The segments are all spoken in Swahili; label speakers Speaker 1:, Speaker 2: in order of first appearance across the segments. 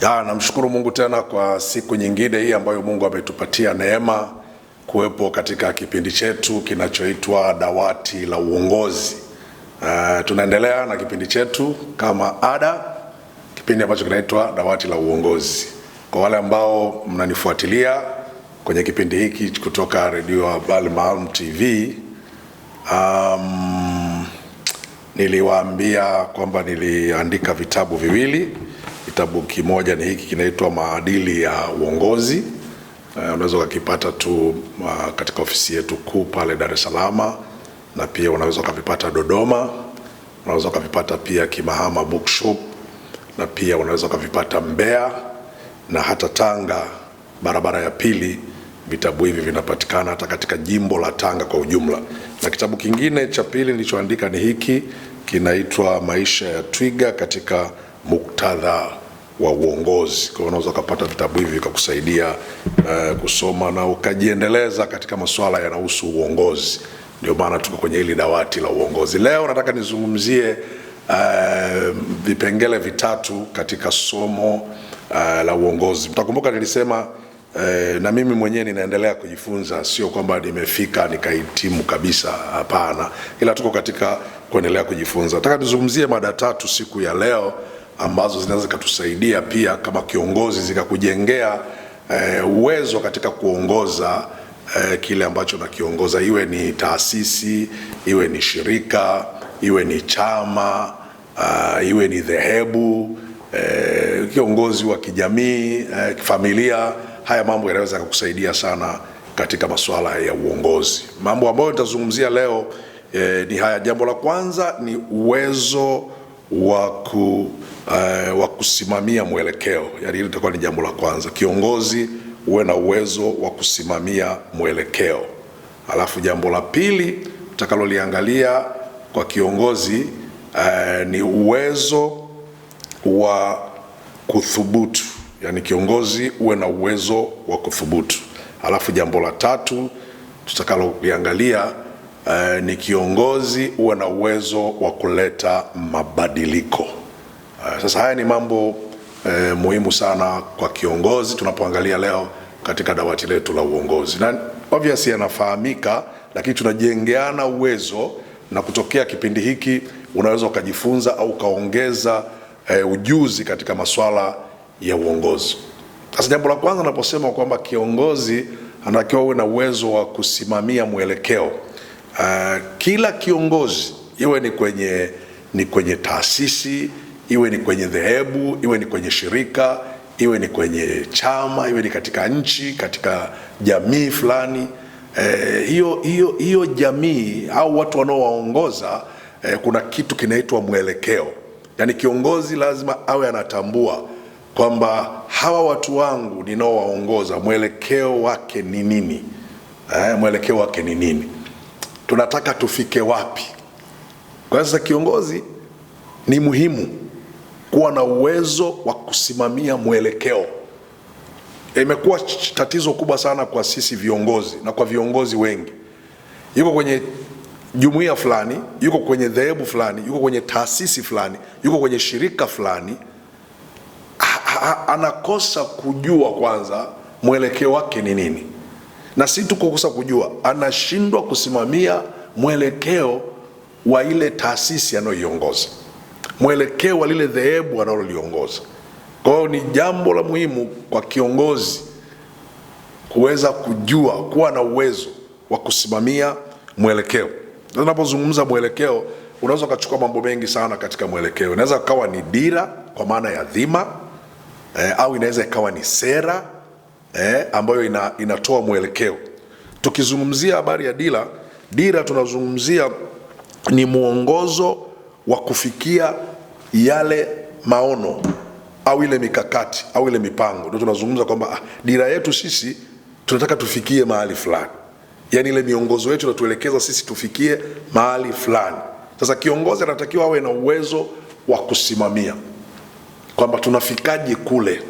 Speaker 1: Namshukuru Mungu tena kwa siku nyingine hii ambayo Mungu ametupatia neema kuwepo katika kipindi chetu kinachoitwa Dawati la Uongozi. Tunaendelea na kipindi chetu kama ada, kipindi ambacho kinaitwa Dawati la Uongozi. Kwa wale ambao mnanifuatilia kwenye kipindi hiki kutoka Radio Habari Maalum TV, niliwaambia kwamba niliandika vitabu viwili. Kitabu kimoja ni hiki kinaitwa Maadili ya Uongozi. Unaweza ukakipata tu katika ofisi yetu kuu pale Dar es Salaam, na pia unaweza ukavipata Dodoma, unaweza ukavipata pia Kimahama Bookshop, na pia unaweza ukavipata Mbeya na hata Tanga barabara ya pili. Vitabu hivi vinapatikana hata katika jimbo la Tanga kwa ujumla. Na kitabu kingine cha pili nilichoandika ni hiki, kinaitwa Maisha ya Twiga katika muktadha wa uongozi. Kwa hiyo unaweza kupata vitabu hivi vikakusaidia kusoma na ukajiendeleza katika masuala yanayohusu uongozi. Ndio maana tuko kwenye hili dawati la uongozi. Leo nataka nizungumzie vipengele vitatu katika somo la uongozi. Mtakumbuka nilisema na mimi mwenyewe ninaendelea kujifunza, sio kwamba nimefika nikahitimu kabisa, hapana, ila tuko katika kuendelea kujifunza. Nataka nizungumzie mada tatu siku ya leo ambazo zinaweza kutusaidia pia kama kiongozi, zikakujengea uwezo katika kuongoza kile ambacho nakiongoza, iwe ni taasisi, iwe ni shirika, iwe ni chama, iwe ni dhehebu, kiongozi wa kijamii, kifamilia. Haya mambo yanaweza kukusaidia sana katika masuala ya uongozi. Mambo ambayo nitazungumzia leo ni haya. Jambo la kwanza ni uwezo wa kusimamia mwelekeo. Yaani hili litakuwa ni jambo la kwanza. Kiongozi uwe na uwezo wa kusimamia mwelekeo. Alafu jambo la pili utakaloliangalia kwa kiongozi ni uwezo wa kuthubutu. Yaani kiongozi uwe na uwezo wa kuthubutu. Alafu jambo la tatu tutakaloangalia ni kiongozi uwe na uwezo wa kuleta mabadiliko. Sasa haya ni mambo muhimu sana kwa kiongozi tunapoangalia leo katika dawati letu la uongozi. Na obviously yanafahamika, lakini tunajengeana uwezo, na kutokea kipindi hiki unaweza ukajifunza au kaongeza ujuzi katika masuala ya uongozi. Sasa jambo la kwanza naposema kwamba kiongozi anatakiwa uwe na uwezo wa kusimamia mwelekeo. Kila kiongozi, iwe ni kwenye taasisi, iwe ni kwenye dhehebu, iwe ni kwenye shirika, iwe ni kwenye chama, iwe ni katika nchi, katika jamii fulani, hiyo jamii au watu wanaowaongoza, kuna kitu kinaitwa mwelekeo. Yaani kiongozi lazima awe anatambua kwamba hawa watu wangu ninaowaongoza mwelekeo wake ni nini? Mwelekeo wake ni nini? Tunataka tufike wapi? Kwa sasa kiongozi ni muhimu kuwa na uwezo wa kusimamia mwelekeo. Imekuwa tatizo kubwa sana kwa sisi viongozi na kwa viongozi wengi. Yuko kwenye jumuiya fulani, yuko kwenye dhehebu fulani, yuko kwenye taasisi fulani, yuko kwenye shirika fulani, anakosa kujua kwanza mwelekeo wake ni nini. Na si tu kukosa kujua, anashindwa kusimamia mwelekeo wa ile taasisi anayoiongoza, mwelekeo wa lile dhehebu analoliongoza. Kwa hiyo ni jambo la muhimu kwa kiongozi kuweza kujua, kuwa na uwezo wa kusimamia mwelekeo. Tunapozungumza mwelekeo, unaweza ukachukua mambo mengi sana katika mwelekeo. Inaweza kawa ni dira kwa maana ya dhima, au inaweza ikawa ni sera ambayo inatoa mwelekeo. Tukizungumzia habari ya dira tunazungumzia ni mwongozo wa kufikia yale maono au ile mikakati au ile mipango. Ndio tunazungumza kwamba dira yetu sisi tunataka tufikie mahali fulani. Yaani ile miongozo yetu inatuelekeza sisi tufikie mahali fulani. Sasa kiongozi anatakiwa awe na uwezo wa kusimamia kwamba tunafikaje kule,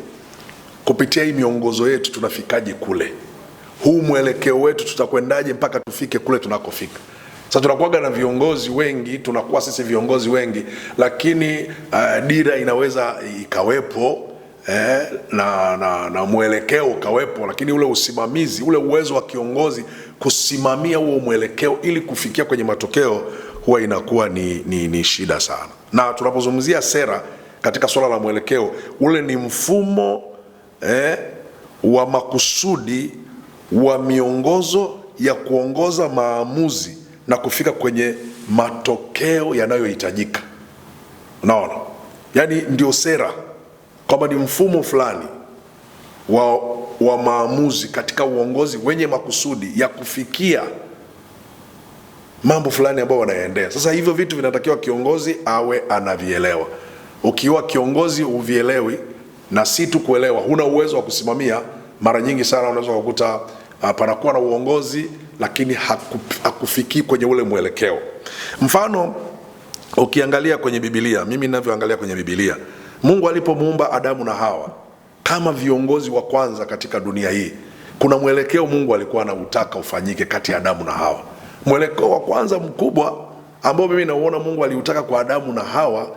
Speaker 1: kupitia hii miongozo yetu tunafikaje kule, huu mwelekeo wetu tutakwendaje mpaka tufike kule tunakofika. Sasa tunakuwa na viongozi wengi, tunakuwa sisi viongozi wengi, lakini dira inaweza ikawepo, na mwelekeo ukawepo, lakini ule usimamizi, ule uwezo wa kiongozi kusimamia huo mwelekeo ili kufikia kwenye matokeo huwa inakuwa ni shida sana. Na tunapozungumzia sera katika swala la mwelekeo, ule ni mfumo wa makusudi wa miongozo ya kuongoza maamuzi na kufika kwenye matokeo yanayohitajika. Unaona? Yaani ndio sera, kwamba ni mfumo fulani wa maamuzi katika uongozi wenye makusudi ya kufikia mambo fulani ambayo wanayaendea. Sasa hivyo vitu vinatakiwa kiongozi awe anavielewa. Ukiwa kiongozi uvielewi, na si tu kuelewa, huna uwezo wa kusimamia, mara nyingi sana unaweza kukuta panakuwa na uongozi lakini hakufikii kwenye ule mwelekeo. Mfano, ukiangalia kwenye Biblia, mimi ninavyoangalia kwenye Biblia, Mungu alipomuumba Adamu na Hawa kama viongozi wa kwanza katika dunia hii, kuna mwelekeo Mungu alikuwa anautaka ufanyike kati ya Adamu na Hawa. Mwelekeo wa kwanza mkubwa ambao mimi naona Mungu aliutaka kwa Adamu na Hawa,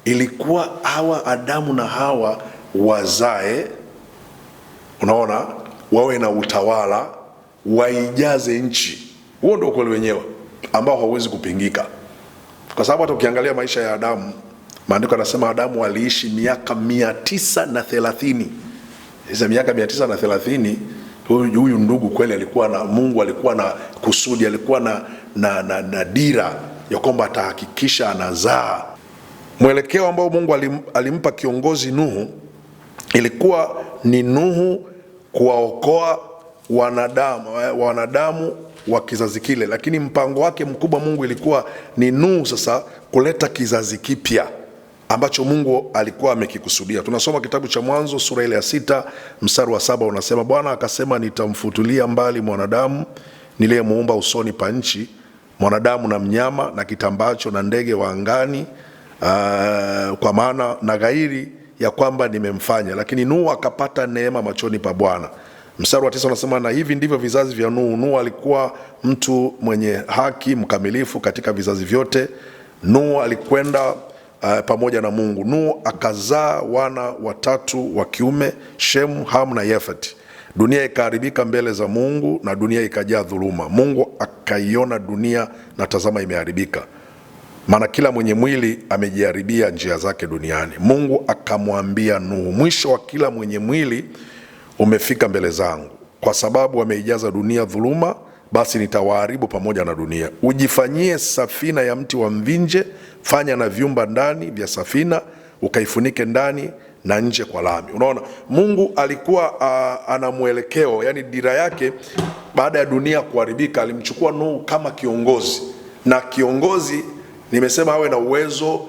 Speaker 1: ilikuwa hawa Adamu na Hawa wazae, unaona, wawe na utawala, waijaze nchi. Huo ndio ukweli wenyewe ambao hauwezi kupingika, kwa sababu hata ukiangalia maisha ya Adamu, maandiko yanasema Adamu aliishi miaka 930. Sasa miaka 930, huyu ndugu kweli alikuwa na Mungu, alikuwa na kusudi, alikuwa na dira ya kwamba atahakikisha anazaa. Mwelekeo ambao Mungu alimpa kiongozi Nuhu ilikuwa ni Nuhu kuwaokoa wanadamu wa kizazi kile, lakini mpango wake mkubwa Mungu ilikuwa ni Nuhu sasa kuleta kizazi kipya ambacho Mungu alikuwa amekikusudia. Tunasoma kitabu cha Mwanzo sura ile ya 6 mstari wa 7, unasema, Bwana akasema, nitamfutulia mbali mwanadamu niliyemuumba usoni pa nchi, mwanadamu na mnyama na kitambacho na ndege wa angani, kwa maana na ghairi ya kwamba nimemfanya. Lakini Nuhu akapata neema machoni pa Bwana. Mstari wa 9 unasema, na hivi ndivyo vizazi vya Nuhu. Nuhu alikuwa mtu mwenye haki, mkamilifu katika vizazi vyote. Nuhu alikwenda pamoja na Mungu. Nuhu akazaa wana watatu wa kiume, Shemu, Hamu na Yafeti. Dunia ikaharibika mbele za Mungu na dunia ikajaa dhuluma. Mungu akaiona dunia na tazama imeharibika, maana kila mwenye mwili amejiharibia njia zake duniani. Mungu akamwambia Nuhu, mwisho wa kila mwenye mwili umefika mbele zangu, kwa sababu wameijaza dunia dhuluma, basi nitawaharibu pamoja na dunia. Ujifanyie safina ya mti wa mvinje, fanya na vyumba ndani vya safina, ukaifunike ndani na nje kwa lami. Unaona, Mungu alikuwa ana mwelekeo, yani dira yake. Baada ya dunia kuharibika, alimchukua Nuhu kama kiongozi, na kiongozi nimesema awe na uwezo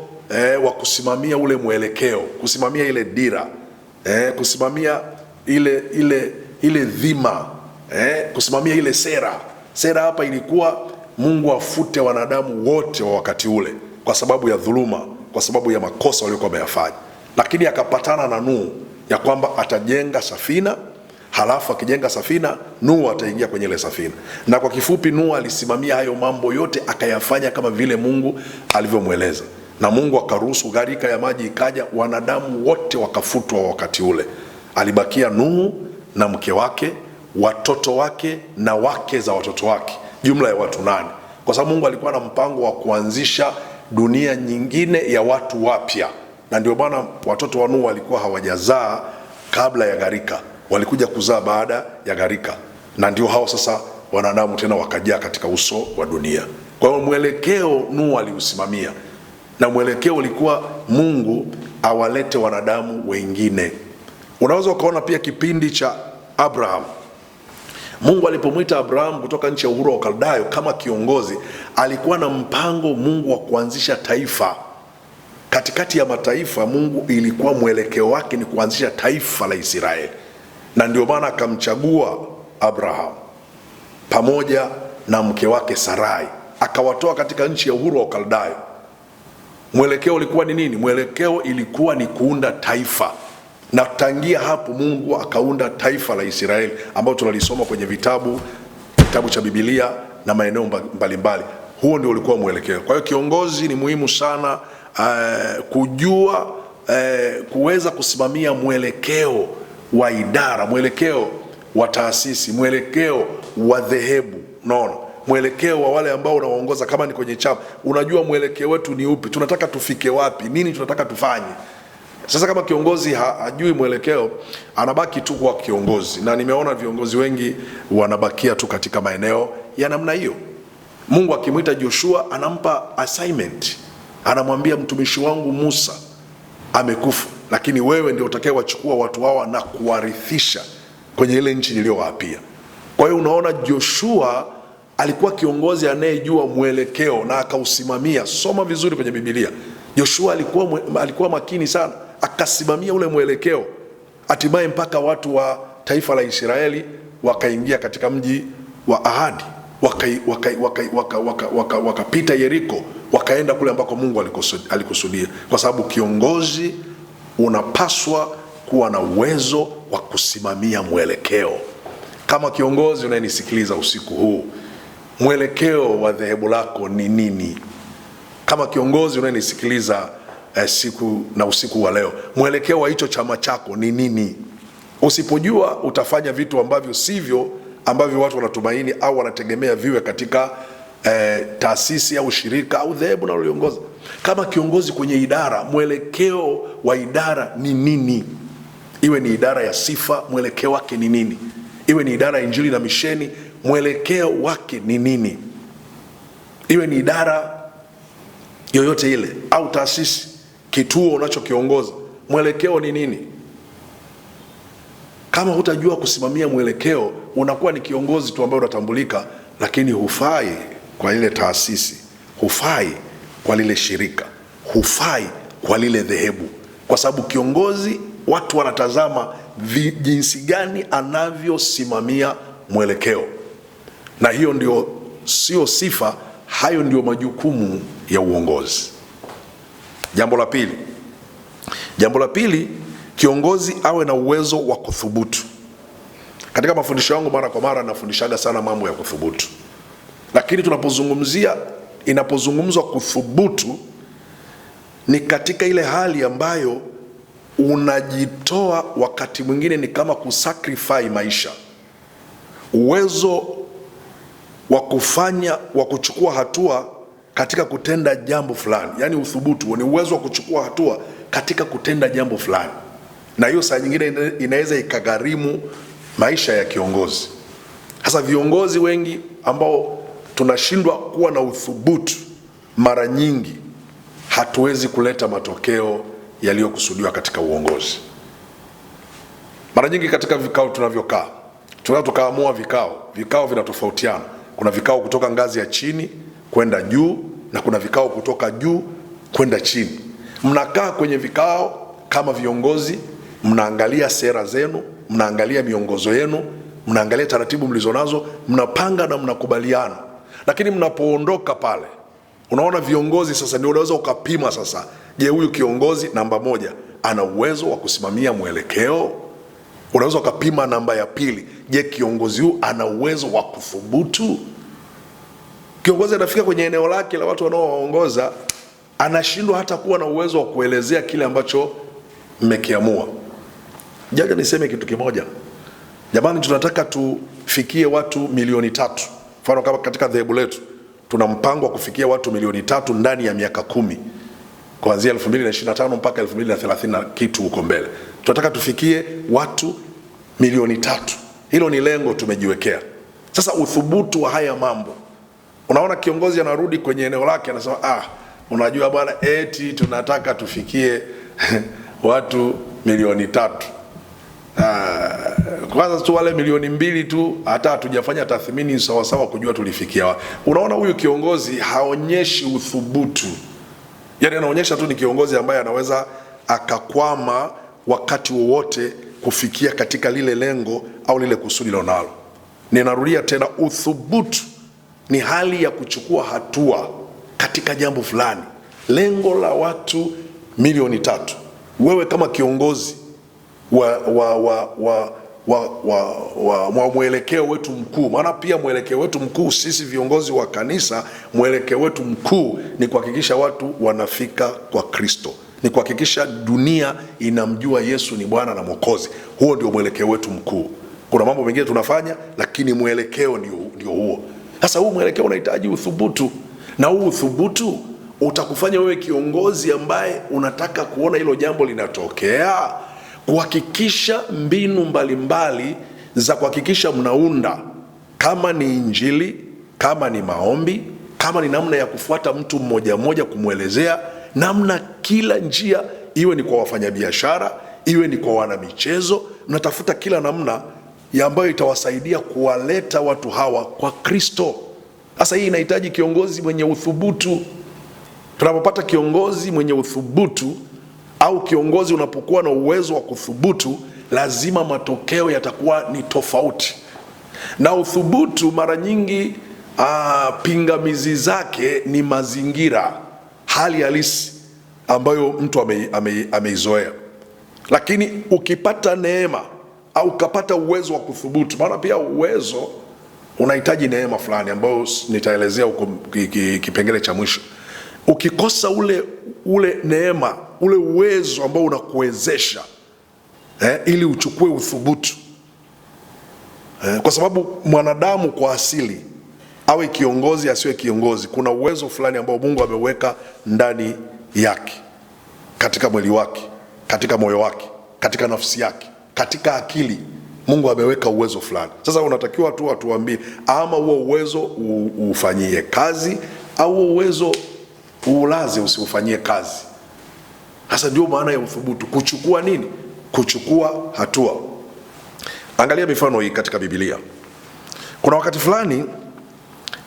Speaker 1: wa kusimamia ule mwelekeo, kusimamia ile dira, kusimamia ile dhima, kusimamia ile sera. Sera hapa ilikuwa Mungu afute wanadamu wote wa wakati ule kwa sababu ya dhuluma, kwa sababu ya makosa waliokuwa wameyafanya. Lakini akapatana na Nuhu ya kwamba atajenga safina, halafu akijenga safina Nuhu ataingia kwenye ile safina. Na kwa kifupi, Nuhu alisimamia hayo mambo yote, akayafanya kama vile Mungu alivyomweleza. Na Mungu akaruhusu gharika ya maji ikaja, wanadamu wote wakafutwa wakati ule. Alibakia Nuhu na mke wake, watoto wake na wake za watoto wake, jumla ya watu 8. Kwa sababu Mungu alikuwa na mpango wa kuanzisha dunia nyingine ya watu wapya. Na ndio maana watoto wa Nuhu walikuwa hawajazaa kabla ya gharika, walikuja kuzaa baada ya gharika. Na ndio hao sasa wanadamu tena wakajaa katika uso wa dunia. Kwa hiyo mwelekeo Nuhu aliusimamia, na mwelekeo ulikuwa Mungu awalete wanadamu wengine. Unaweza ukaona pia kipindi cha Abraham. Mungu alipomwita Abraham kutoka nchi ya Uhuru wa Kaldayo kama kiongozi, alikuwa na mpango Mungu wa kuanzisha taifa katikati ya mataifa. Mungu ilikuwa mwelekeo wake ni kuanzisha taifa la Israeli, na ndio maana akamchagua Abraham pamoja na mke wake Sarai, akawatoa katika nchi ya Uhuru wa Kaldayo. Mwelekeo ulikuwa ni nini? Mwelekeo ilikuwa ni kuunda taifa, na tangia hapo Mungu akaunda taifa la Israeli ambao tunalisoma kwenye kitabu cha Biblia na maeneo mbalimbali. Huo ndio ulikuwa mwelekeo. Kwa hiyo kiongozi ni muhimu sana kujua kuweza kusimamia mwelekeo wa idara, mwelekeo wa taasisi, mwelekeo wa dhehebu. Unaona, mwelekeo wa wale ambao unawaongoza. Kama ni kwenye chama, unajua mwelekeo wetu ni upi, tunataka tufike wapi, nini tunataka tufanye. Sasa kama kiongozi hajui mwelekeo, anabaki tu kwa kiongozi, na nimeona viongozi wengi wanabakia tu katika maeneo ya namna hiyo. Mungu akimwita Joshua anampa assignment, anamwambia mtumishi wangu Musa amekufa, lakini wewe ndio utakayewachukua watu hawa na kuwarithisha kwenye ile nchi niliyowaapia. Kwa hiyo unaona, Joshua alikuwa kiongozi anayejua mwelekeo na akausimamia. Soma vizuri kwenye Biblia, Joshua alikuwa makini sana, akasimamia ule mwelekeo, hatimaye mpaka watu wa taifa la Israeli wakaingia katika mji wa ahadi, wakapita Yeriko, wakaenda kule ambako Mungu alikusudia. Kwa sababu kiongozi unapaswa kuwa na uwezo wa kusimamia mwelekeo. Kama kiongozi unayenisikiliza usiku huu, mwelekeo wa dhehebu lako ni nini? Kama kiongozi unayenisikiliza siku na usiku wa leo, mwelekeo wa hicho chama chako ni nini? Usipojua, utafanya vitu ambavyo sivyo ambavyo watu wanatumaini au wanategemea viwe katika taasisi au shirika au dhehebu na uliongoza. Kama kiongozi kwenye idara, mwelekeo wa idara ni nini? Iwe ni idara ya sifa, mwelekeo wake ni nini? Iwe ni idara ya injili na misheni, mwelekeo wake ni nini? Iwe ni idara yoyote ile au taasisi, kituo unachokiongoza, mwelekeo ni nini? Kama hutajua kusimamia mwelekeo, unakuwa ni kiongozi tu ambaye unatambulika, lakini hufai kwa ile taasisi, hufai kwa lile shirika, hufai kwa lile dhehebu. Kwa sababu kiongozi, watu wanatazama jinsi gani anavyosimamia mwelekeo, na hiyo ndio sio sifa, hayo ndio majukumu ya uongozi. Jambo la pili, kiongozi awe na uwezo wa kuthubutu. Katika mafundisho yangu mara kwa mara nafundishaga sana mambo ya kuthubutu, lakini inapozungumzwa kuthubutu, ni katika ile hali ambayo unajitoa, wakati mwingine ni kama kusacrifice maisha, uwezo wa kuchukua hatua katika kutenda jambo fulani. Yani uthubutu ni uwezo wa kuchukua hatua katika kutenda jambo fulani, na hiyo saa nyingine inaweza ikagharimu maisha ya kiongozi. Sasa viongozi wengi ambao tunashindwa kuwa na uthubutu, mara nyingi hatuwezi kuleta matokeo yaliyokusudiwa katika uongozi. Mara nyingi katika vikao tunavyokaa, tukaamua vikao vinatofautiana. Kuna vikao kutoka ngazi ya chini kwenda juu, na kuna vikao kutoka juu kwenda chini. Mnakaa kwenye vikao kama viongozi, mnaangalia sera zenu, mnaangalia miongozo yenu, mnaangalia taratibu mlizonazo, mnapanga na mnakubaliana. Lakini mnapoondoka pale, unaona viongozi sasa ndio unaweza ukapima sasa, je, huyu kiongozi namba 1 ana uwezo wa kusimamia mwelekeo? Unaweza ukapima namba ya 2, je, kiongozi huyu ana uwezo wa kuthubutu? Kiongozi anafika kwenye eneo lake la watu wanaowaongoza, anashindwa hata kuwa na uwezo wa kuelezea kile ambacho mmekiamua. Jaja niseme kitu kimoja, jamani, tunataka tufikie watu 3,000,000. Mfano kama katika dhehebu letu tuna mpango wa kufikia watu 3,000,000 ndani ya miaka 10, kuanzia 2025 mpaka 2030 na kitu huko mbele. Tunataka tufikie watu 3,000,000. Hilo ni lengo tumejiwekea. Sasa uthubutu wa haya mambo, unaona kiongozi anarudi kwenye eneo lake, anasema unajua bwana, eti tunataka tufikie watu 3,000,000. Kwanza tu wale 2,000,000 tu, hata hatujafanya tathmini sawasawa kujua tulifikia wapi. Unaona, huyu kiongozi haonyeshi uthubutu, yani anaonyesha tu ni kiongozi ambaye anaweza akakwama wakati wowote kufikia katika lile lengo au lile kusudi lonalo. Ninarudia tena, uthubutu ni hali ya kuchukua hatua katika jambo fulani, lengo la watu 3,000,000. Wewe kama kiongozi wa mwelekeo wetu mkuu, maana pia mwelekeo wetu mkuu sisi viongozi wa kanisa, mwelekeo wetu mkuu ni kuhakikisha watu wanafika kwa Kristo. ni kuhakikisha dunia inamjua Yesu ni Bwana na Mwokozi. Huo ndio mwelekeo wetu mkuu. Kuna mambo mengine tunafanya, lakini mwelekeo ndio huo. Sasa huu mwelekeo unahitaji uthubutu, na huu uthubutu utakufanya wewe kiongozi ambaye unataka kuona hilo jambo linatokea, kuhakikisha mbinu mbalimbali za kuhakikisha mnaunda, kama ni Injili, kama ni maombi, kama ni namna ya kufuata mtu mmoja mmoja kumwelezea namna, kila njia, iwe ni kwa wafanyabiashara, iwe ni kwa wanamichezo, mnatafuta kila namna ya ambayo itawasaidia kuwaleta watu hawa kwa Kristo. Sasa hii inahitaji kiongozi mwenye uthubutu. Tunapopata kiongozi mwenye uthubutu, au kiongozi unapokuwa na uwezo wa kuthubutu, lazima matokeo yatakuwa ni tofauti. Na uthubutu mara nyingi pingamizi zake ni mazingira, hali halisi ambayo mtu ameizoea. Lakini ukipata neema au ukapata uwezo wa kuthubutu, maana pia uwezo unahitaji neema fulani ambayo nitaelezea huko kipengele cha mwisho. Ukikosa ule neema, ule uwezo ambao unakuwezesha ili uchukue uthubutu, kwa sababu mwanadamu kwa asili, awe kiongozi asiwe kiongozi, kuna uwezo fulani ambao Mungu ameweka ndani yake, katika mwili wake, katika moyo wake, katika nafsi yake, katika akili. Mungu ameweka uwezo fulani. Sasa unatakiwa tu atuambie, ama huo uwezo ufanyie kazi, au huo uwezo uulaze usiufanyie kazi. Sasa ndio maana ya uthubutu, kuchukua nini? Kuchukua hatua. Angalia mifano hii katika Biblia. Kuna wakati fulani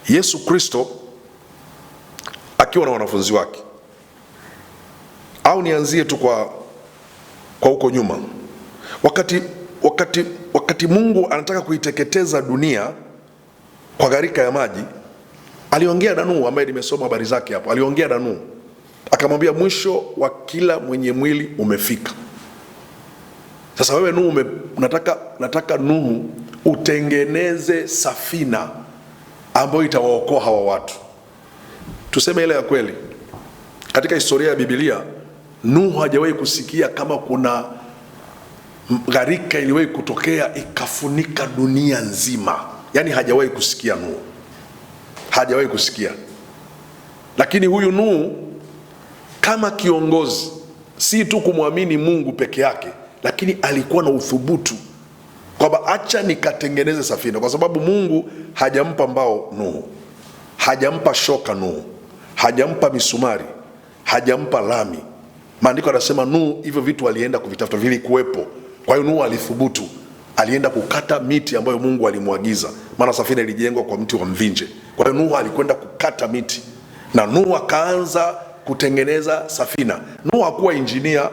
Speaker 1: Yesu Kristo akiwa na wanafunzi wake, au nianzie tu kwa huko nyuma, wakati Mungu anataka kuiteketeza dunia kwa gharika ya maji, aliongea na Nuhu, ambaye nimesoma habari zake hapo. Aliongea na Nuhu akamwambia, mwisho wa kila mwenye mwili umefika. Sasa wewe Nuhu, nataka Nuhu utengeneze safina ambayo itawaokoa hawa watu. Tuseme ile ya kweli, katika historia ya Biblia Nuhu hajawahi kusikia kama kuna gharika iliwahi kutokea ikafunika dunia nzima. Yaani hajawahi kusikia Nuhu, hajawahi kusikia. Lakini huyu Nuhu kama kiongozi, si tu kumwamini Mungu peke yake, lakini alikuwa na uthubutu kwamba acha nikatengeneze safina, kwa sababu Mungu hajampa mbao Nuhu, hajampa shoka Nuhu, hajampa misumari, hajampa lami. Maandiko yanasema Nuhu hivyo vitu alienda kuvitafuta, vilikuwepo. Kwa hiyo Nuhu alithubutu, alienda kukata miti ambayo Mungu alimwagiza, maana safina ilijengwa kwa mti wa mvinje. Kwa hiyo Nuhu alikwenda kukata miti, na Nuhu akaanza kutengeneza safina. Nuhu hakuwa injinia,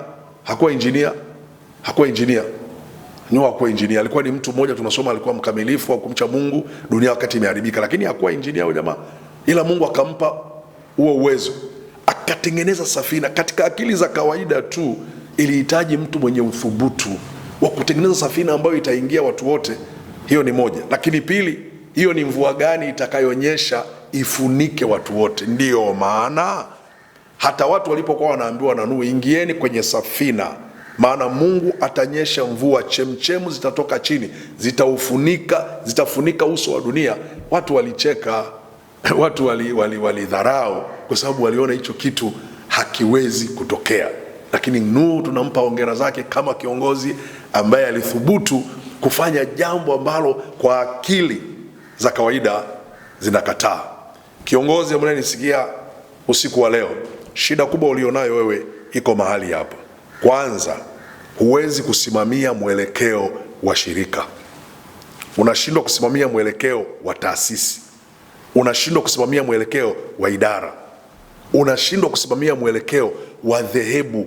Speaker 1: Nuhu hakuwa injinia. Alikuwa ni mtu mmoja tunasoma alikuwa mkamilifu wa kumcha Mungu dunia wakati imeharibika, lakini hakuwa injinia huyo jamaa. Ila Mungu akampa huo uwezo, akatengeneza safina. Katika akili za kawaida tu ilihitaji mtu mwenye uthubutu wa kutengeneza safina ambayo itaingia watu wote. Hiyo ni moja. Lakini pili, hiyo ni mvua gani itakayonyesha ifunike watu wote? Ndiyo maana hata watu walipokuwa wanaambiwa na Nuhu, ingieni kwenye safina, maana Mungu atanyesha mvua, chemchemu zitatoka chini, zitafunika uso wa dunia. Watu walicheka, watu walidharau, kwa sababu waliona hicho kitu hakiwezi kutokea. Lakini Nuhu tunampa hongera zake kama kiongozi ambaye alithubutu kufanya jambo ambalo kwa akili za kawaida zinakataa. Kiongozi ambaye nisikia usiku wa leo, shida kubwa ulionayo wewe iko mahali hapa. Kwanza, huwezi kusimamia mwelekeo wa shirika. Unashindwa kusimamia mwelekeo wa taasisi. Unashindwa kusimamia mwelekeo wa idara. Unashindwa kusimamia mwelekeo wa dhehebu,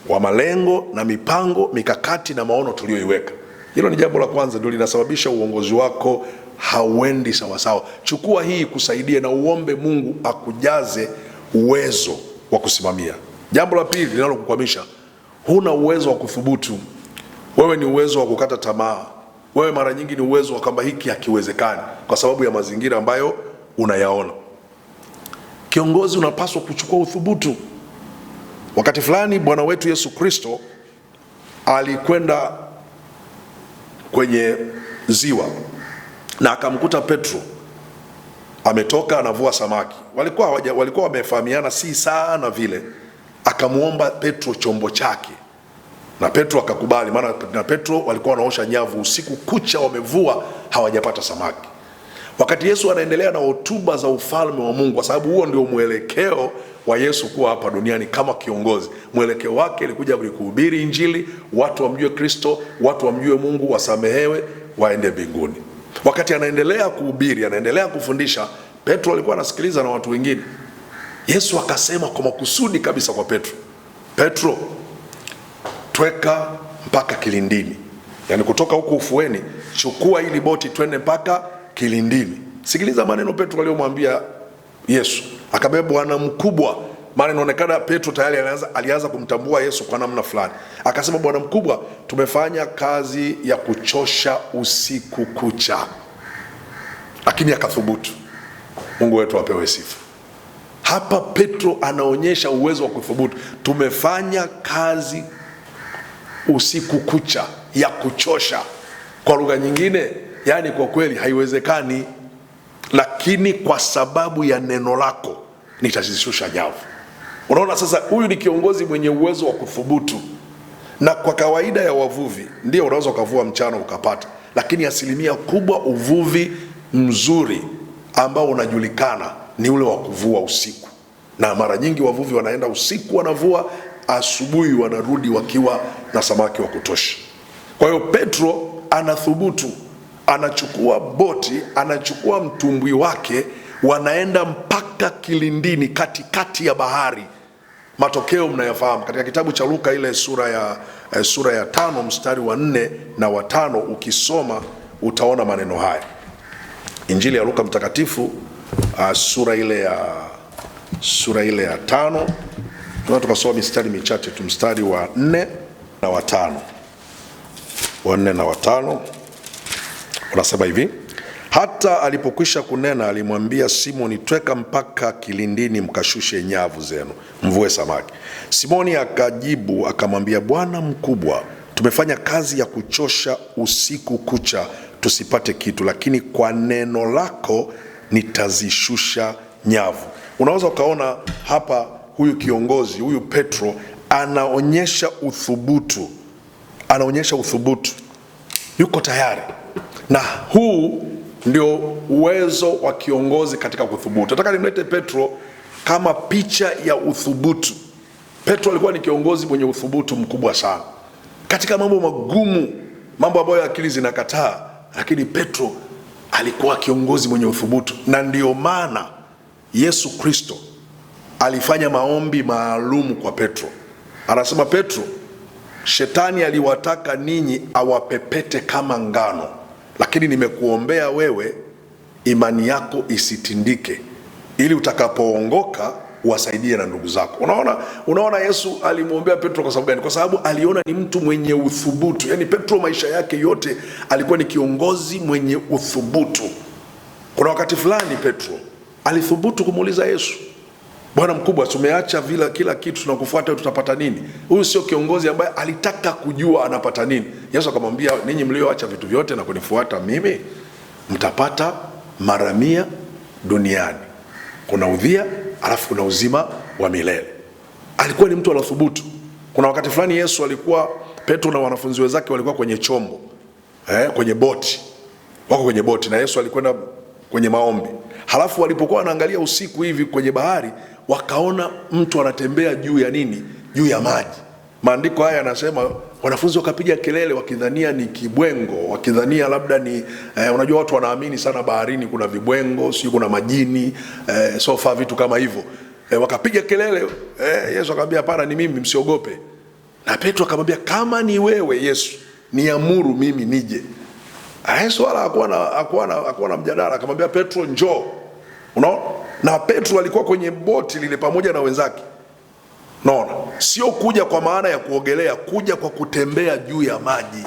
Speaker 1: wa malengo na mipango, mikakati na maono tuliyoiweka. Hilo ni jambo la kwanza, ndio linasababisha uongozi wako hauendi sawa sawa. Chukua hii kusaidie na uombe Mungu akujaze uwezo wa kusimamia. Jambo la pili linalokukwamisha, huna uwezo wa kuthubutu. Wewe ni uwezo wa kukata tamaa. Wewe mara nyingi ni uwezo wa kwamba hiki hakiwezekani kwa sababu ya mazingira ambayo unayaona. Kiongozi unapaswa kuchukua uthubutu. Wakati fulani Bwana wetu Yesu Kristo alikwenda kwenye ziwa na akamkuta Petro ametoka anavua samaki. Walikuwa wamefahamiana si sana vile. Akamuomba Petro chombo chake na Petro akakubali, maana na Petro walikuwa wanaosha nyavu usiku kucha, wamevua hawajapata samaki. Wakati Yesu anaendelea na hotuba za ufalme wa Mungu, kwa sababu huo ndio mwelekeo wa Yesu kuwa hapa duniani kama kiongozi. Mwelekeo wake ilikuja kuhubiri Injili, watu wamjue Kristo, watu wamjue Mungu, wasamehewe, waende mbinguni. Wakati anaendelea kuhubiri, anaendelea kufundisha, Petro alikuwa anasikiliza na watu wengine. Yesu akasema kwa makusudi kabisa kwa Petro, Petro, tweka mpaka kilindini. Yani kutoka huko ufueni, chukua ili boti twende mpaka kilindini. Sikiliza maneno Petro aliyomwambia Yesu. Akamwambia, Bwana mkubwa. Maana inaonekana Petro tayari alianza kumtambua Yesu kwa namna fulani. Akasema, Bwana mkubwa, tumefanya kazi ya kuchosha usiku kucha. Lakini akathubutu. Mungu wetu apewe sifa. Hapa Petro anaonyesha uwezo wa kuthubutu. Tumefanya kazi usiku kucha ya kuchosha. Kwa lugha nyingine, yani kwa kweli haiwezekani, lakini kwa sababu ya neno lako nitazishusha nyavu. Unaona sasa, huyu ni kiongozi mwenye uwezo wa kuthubutu. Na kwa kawaida ya wavuvi, ndio unaweza ukavua mchana ukapata, lakini asilimia kubwa uvuvi mzuri ambao unajulikana ni ule wa kuvua usiku. Na mara nyingi wavuvi wanaenda usiku wanavua, asubuhi wanarudi wakiwa na samaki wa kutosha. Kwa hiyo Petro anathubutu, anachukua boti, anachukua mtumbwi wake, wanaenda mpaka kilindini, katikati ya bahari. Matokeo mnayafahamu katika kitabu cha Luka ile sura ya 5 mstari wa 4 na wa 5, ukisoma utaona maneno haya. Injili ya Luka mtakatifu sura ile ya 5, tukasoma mistari michache tu, mstari wa 4 na wa 5. Wa 4 na wa 5 unasema hivi: hata alipokwisha kunena, alimwambia Simoni, tweka mpaka kilindini mkashushe nyavu zenu mvue samaki. Simoni akajibu akamwambia, Bwana mkubwa, tumefanya kazi ya kuchosha usiku kucha tusipate kitu, lakini kwa neno lako nitazishusha nyavu. Unaweza ukaona hapa huyu kiongozi, huyu Petro anaonyesha uthubutu, yuko tayari. Na huu ndio uwezo wa kiongozi katika kuthubutu. Nataka nimlete Petro kama picha ya uthubutu. Petro alikuwa ni kiongozi mwenye uthubutu mkubwa sana katika mambo magumu, mambo ambayo akili zinakataa, lakini Petro alikuwa kiongozi mwenye uthubutu. Na ndio maana Yesu Kristo alifanya maombi maalum kwa Petro. Anasema, Petro, shetani aliwataka ninyi awapepete kama ngano, lakini nimekuombea wewe imani yako isitindike, ili utakapoongoka uwasaidie na ndugu zako. Unaona Yesu alimwombea Petro kwa sababu gani? Kwa sababu aliona ni mtu mwenye uthubutu. Yani Petro maisha yake yote alikuwa ni kiongozi mwenye uthubutu. Kuna wakati fulani Petro alithubutu kumuuliza Yesu, Bwana mkubwa, tumeacha kila kitu tunakufuata, tutapata nini? Huyu sio kiongozi ambaye alitaka kujua anapata nini. Yesu akamwambia, ninyi mlioacha vitu vyote na kunifuata mimi, mtapata mara 100 duniani. Kuna udhia, alafu kuna uzima wa milele. Alikuwa ni mtu aliyethubutu. Kuna wakati fulani Petro na wanafunzi wenzake walikuwa kwenye chombo, kwenye boti. Wako kwenye boti na Yesu alikwenda kwenye maombi. Halafu walipokuwa wanaangalia usiku hivi kwenye bahari, wakaona mtu anatembea juu ya nini? Juu ya maji. Maandiko haya yanasema wanafunzi wakapiga kelele wakidhania ni kibwengo, wakidhania labda ni unajua watu wanaamini sana baharini kuna vibwengo, sio kuna majini, sofa, vitu kama hivyo. Wakapiga kelele, Yesu akamwambia, hapana, ni mimi, msiogope. Na Petro akamwambia, kama ni wewe Yesu, niamuru mimi nije. Yesu wala hakuwa na mjadala, akamwambia Petro, njoo. Unaona? Na Petro alikuwa kwenye boti lile pamoja na wenzake. Unaona? Sio kuja kwa maana ya kuogelea, kuja kwa kutembea juu ya maji.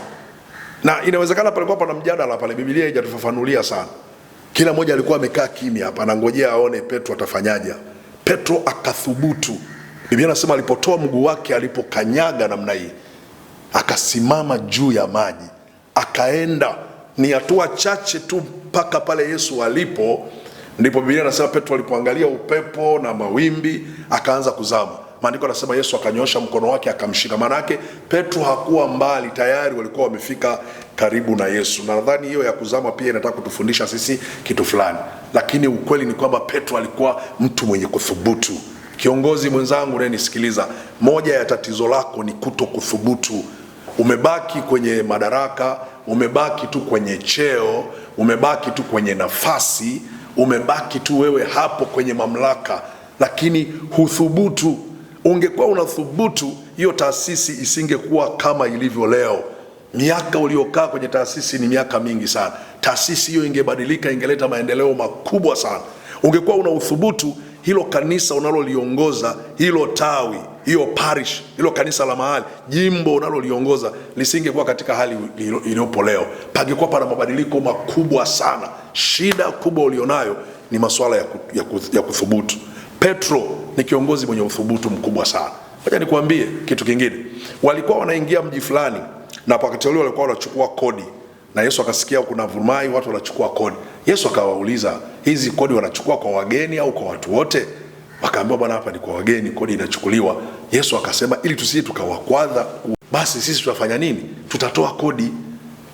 Speaker 1: Na inawezekana palikuwa pana mjadala pale, Biblia haijatufafanulia sana. Kila mmoja alikuwa amekaa kimya hapa anangojea aone Petro atafanyaje. Petro akathubutu. Biblia inasema alipotoa mguu wake, alipokanyaga namna hii, akasimama juu ya maji, akaenda. Ni hatua chache tu mpaka pale Yesu alipo, ndipo Biblia inasema Petro alipoangalia upepo na mawimbi akaanza kuzama. Maandiko yanasema Yesu akanyosha mkono wake akamshika. Maana yake Petro hakuwa mbali, tayari walikuwa wamefika karibu na Yesu. Na nadhani hiyo ya kuzama pia inataka kutufundisha sisi kitu fulani, lakini ukweli ni kwamba Petro alikuwa mtu mwenye kuthubutu. Kiongozi mwenzangu unayenisikiliza, moja ya tatizo lako ni kuto kuthubutu. Umebaki kwenye madaraka, umebaki tu kwenye cheo, umebaki tu kwenye nafasi, umebaki tu wewe hapo kwenye mamlaka, lakini huthubutu. Ungekuwa unathubutu, hiyo taasisi isingekuwa kama ilivyo leo. Miaka uliokaa kwenye taasisi ni miaka mingi sana. Taasisi hiyo ingebadilika, ingeleta maendeleo makubwa sana. Ungekuwa una uthubutu, hilo kanisa unaloliongoza, hilo tawi, hiyo parish, hilo kanisa la mahali, jimbo unaloliongoza lisingekuwa katika hali iliyopo leo. Pangekuwa pana mabadiliko makubwa sana. Shida kubwa ulionayo ni masuala ya kuthubutu. Petro ni kiongozi mwenye uthubutu mkubwa sana. Wacha nikuambie kitu kingine. Walikuwa wanaingia mji fulani, na wakati ule walikuwa wanachukua kodi, na Yesu akasikia kuna vurumai, watu wanachukua kodi. Yesu akawauliza, hizi kodi wanachukua kwa wageni au kwa watu wote? Wakaambiwa, bwana, hapa ni kwa wageni kodi inachukuliwa. Yesu akasema, ili tusije tukawakwadha, basi sisi tutafanya nini? Tutatoa kodi.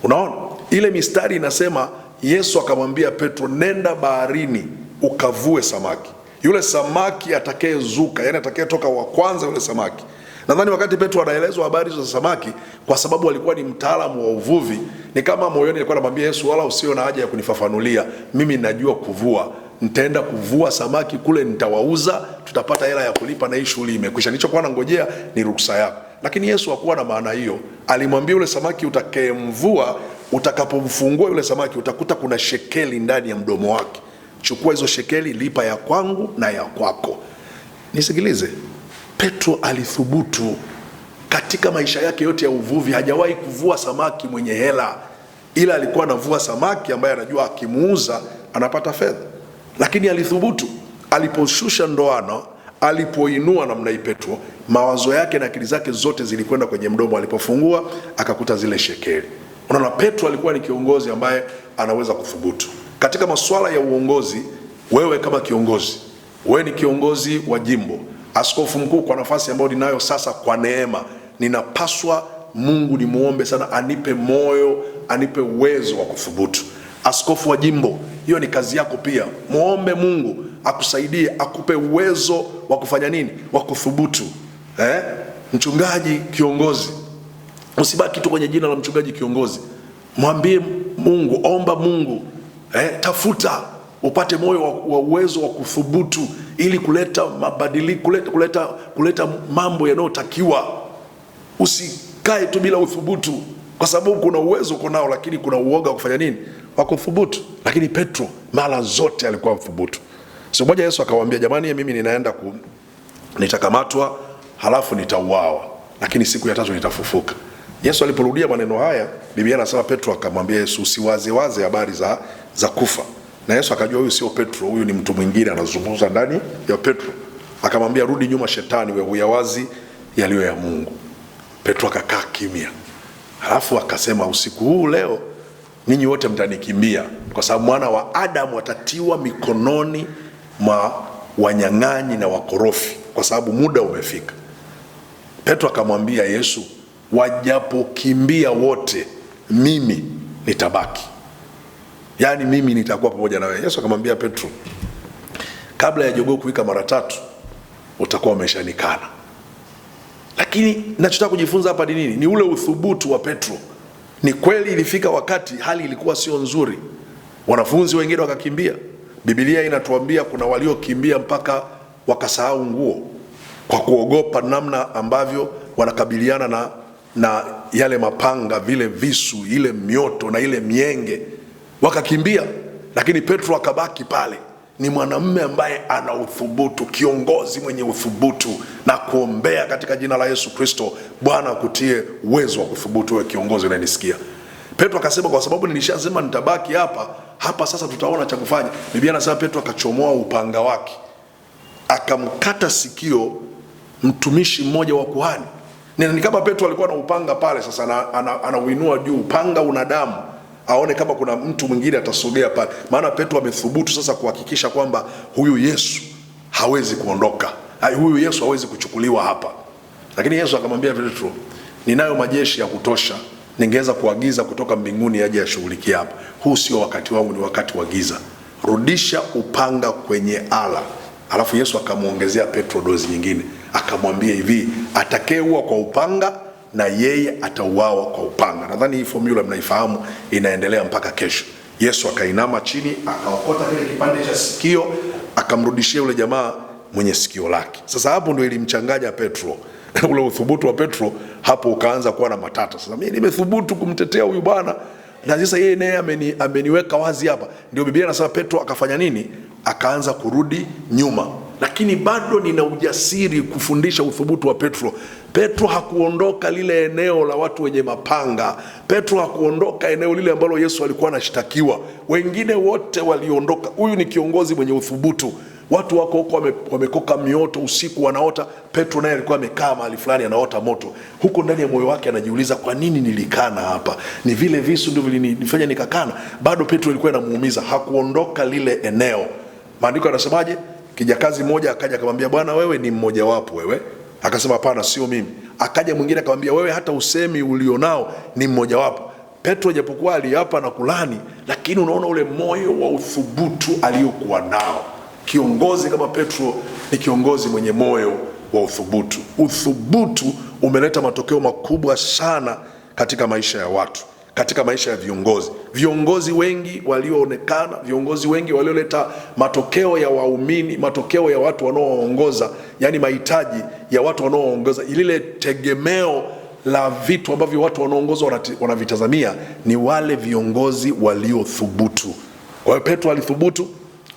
Speaker 1: Unaona ile mistari inasema, Yesu akamwambia Petro, nenda baharini ukavue samaki. Yule samaki atakayezuka, yani atakayetoka wa kwanza yule samaki. Nadhani wakati Petro anaelezwa habari za samaki, kwa sababu alikuwa ni mtaalamu wa uvuvi, ni kama moyoni alikuwa anamwambia Yesu, wala usio na haja ya kunifafanulia, mimi najua kuvua. Nitaenda kuvua samaki kule, nitawauza, tutapata hela ya kulipa na hii shughuli imekwisha. Nilichokuwa nangojea ni ruksa yako. Lakini Yesu hakuwa na maana hiyo. Alimwambia yule samaki utakayemvua, utakapomfungua yule samaki utakuta kuna shekeli ndani ya mdomo wake. Chukua hizo shekeli, lipa ya kwangu na ya kwako. Nisikilize, Petro alithubutu katika maisha yake yote ya uvuvi. Hajawahi kuvua samaki mwenye hela, ila alikuwa anavua samaki ambaye anajua akimuuza anapata fedha. Lakini alithubutu. Aliposhusha ndoano, alipoinua namna hii, Petro mawazo yake na akili zake zote zilikwenda kwenye mdomo. Alipofungua akakuta zile shekeli. Unaona, Petro alikuwa ni kiongozi ambaye anaweza kuthubutu katika masuala ya uongozi. Wewe kama kiongozi, wewe ni kiongozi wa jimbo, askofu mkuu, kwa nafasi ambayo ninayo sasa, kwa neema ninapaswa Mungu nimuombe sana anipe moyo, anipe uwezo wa kuthubutu. Askofu wa jimbo, hiyo ni kazi yako pia. Muombe Mungu akusaidie, akupe uwezo wa kufanya nini? Wa kuthubutu. Mchungaji kiongozi, usibaki tu kwenye jina la mchungaji kiongozi. Mwambie Mungu, omba Mungu, tafuta upate moyo wa uwezo wa kuthubutu, ili kuleta mabadiliko, kuleta mambo yanayotakiwa. Usikae tu bila uthubutu, kwa sababu kuna uwezo uko nao, lakini kuna uoga wa kufanya nini? Wa kuthubutu. Lakini Petro mara zote alikuwa mthubutu. Siku moja Yesu akamwambia, jamani, mimi ninaenda nitakamatwa, halafu nitauawa, lakini siku ya tatu nitafufuka. Yesu aliporudia maneno haya, Biblia inasema Petro akamwambia Yesu, usiwaze habari za kufa. Na Yesu akajua huyu sio Petro, huyu ni mtu mwingine anazungumza ndani ya Petro. Akamwambia, rudi nyuma shetani, wewe huyawazi yaliyo ya Mungu. Petro akakaa kimya. Halafu akasema, usiku huu leo ninyi wote mtanikimbia, kwa sababu mwana wa Adamu atatiwa mikononi mwa wanyang'anyi na wakorofi, kwa sababu muda umefika. Petro akamwambia Yesu, wajapokimbia wote, mimi nitabaki. Yani mimi nitakuwa pamoja na wewe. Yesu akamwambia Petro, kabla ya jogoo kuwika mara 3 utakuwa umeshanikana. Lakini ninachotaka kujifunza hapa ni nini? Ni ule uthubutu wa Petro. Ni kweli ilifika wakati hali ilikuwa sio nzuri, wanafunzi wengine wakakimbia. Biblia inatuambia kuna waliokimbia mpaka wakasahau nguo, kwa kuogopa namna ambavyo wanakabiliana na yale mapanga, vile visu, ile mioto na ile mienge, wakakimbia. Lakini Petro akabaki pale. Ni mwanamume ambaye ana uthubutu, kiongozi mwenye uthubutu, na kuombea katika jina la Yesu Kristo, Bwana akutie uwezo wa kuthubutu wewe kiongozi unanisikia. Petro akasema, kwa sababu nilishasema nitabaki hapa sasa tutaona cha kufanya. Biblia inasema Petro akachomoa upanga wake, akamkata sikio mtumishi mmoja wa kuhani. Ni kama Petro alikuwa na upanga pale, sasa anauinua juu, upanga una damu, aone kama kuna mtu mwingine atasogea pale. Maana Petro amethubutu sasa kuhakikisha kwamba huyu Yesu hawezi kuondoka, huyu Yesu hawezi kuchukuliwa hapa. Lakini Yesu akamwambia Petro, ninayo majeshi ya kutosha, ningeweza kuagiza kutoka mbinguni aje ashughulikie hapa. Huu sio wakati wangu, ni wakati wa giza. Rudisha upanga kwenye ala. Alafu Yesu akamuongezea Petro dozi nyingine, akamwambia hivi, atakayeua kwa upanga na yeye atauawa kwa upanga. Nadhani hii formula mnaifahamu, inaendelea mpaka kesho. Yesu akainama chini, akaokota kile kipande cha sikio, akamrudishia yule jamaa mwenye sikio lake. Sasa hapo ndio ilimchanganya Petro. Ule uthubutu wa Petro hapo ukaanza kuwa na matata. Sasa mimi nimethubutu kumtetea huyu bwana, na sasa yeye naye ameniweka wazi hapa. Ndio Biblia inasema Petro akafanya nini? Akaanza kurudi nyuma. Lakini bado nina ujasiri kufundisha uthubutu wa Petro. Petro hakuondoka lile eneo la watu wenye mapanga. Petro hakuondoka eneo lile ambalo Yesu alikuwa anashtakiwa. Wengine wote waliondoka. Huyu ni kiongozi mwenye uthubutu. Watu wako huko wamekoka mioto usiku wanaota. Petro naye alikuwa amekaa mahali fulani anaota moto. Huko ndani ya moyo wake anajiuliza, kwa nini nilikana hapa? Ni vile visu ndio vilinifanya nikakana. Bado Petro ilikuwa inamuumiza, hakuondoka lile eneo. Maandiko yanasemaje? Kijakazi mmoja akaja akamwambia, Bwana wewe ni mmoja wapo wewe? Akasema hapana, sio mimi. Akaja mwingine akamwambia, wewe hata usemi ulionao ni mmoja wapo. Petro japokuwa aliapa na kulani, lakini unaona ule moyo wa uthubutu aliokuwa nao. Kiongozi kama Petro ni kiongozi mwenye moyo wa uthubutu. Uthubutu umeleta matokeo makubwa sana katika maisha ya watu, katika maisha ya viongozi. Viongozi wengi walioonekana, viongozi wengi walioleta matokeo ya waumini, matokeo ya watu wanaoongoza, yani mahitaji ya watu wanaoongoza, ilile tegemeo la vitu ambavyo watu wanaoongoza wanavitazamia, ni wale viongozi waliothubutu. Kwa hiyo Petro alithubutu,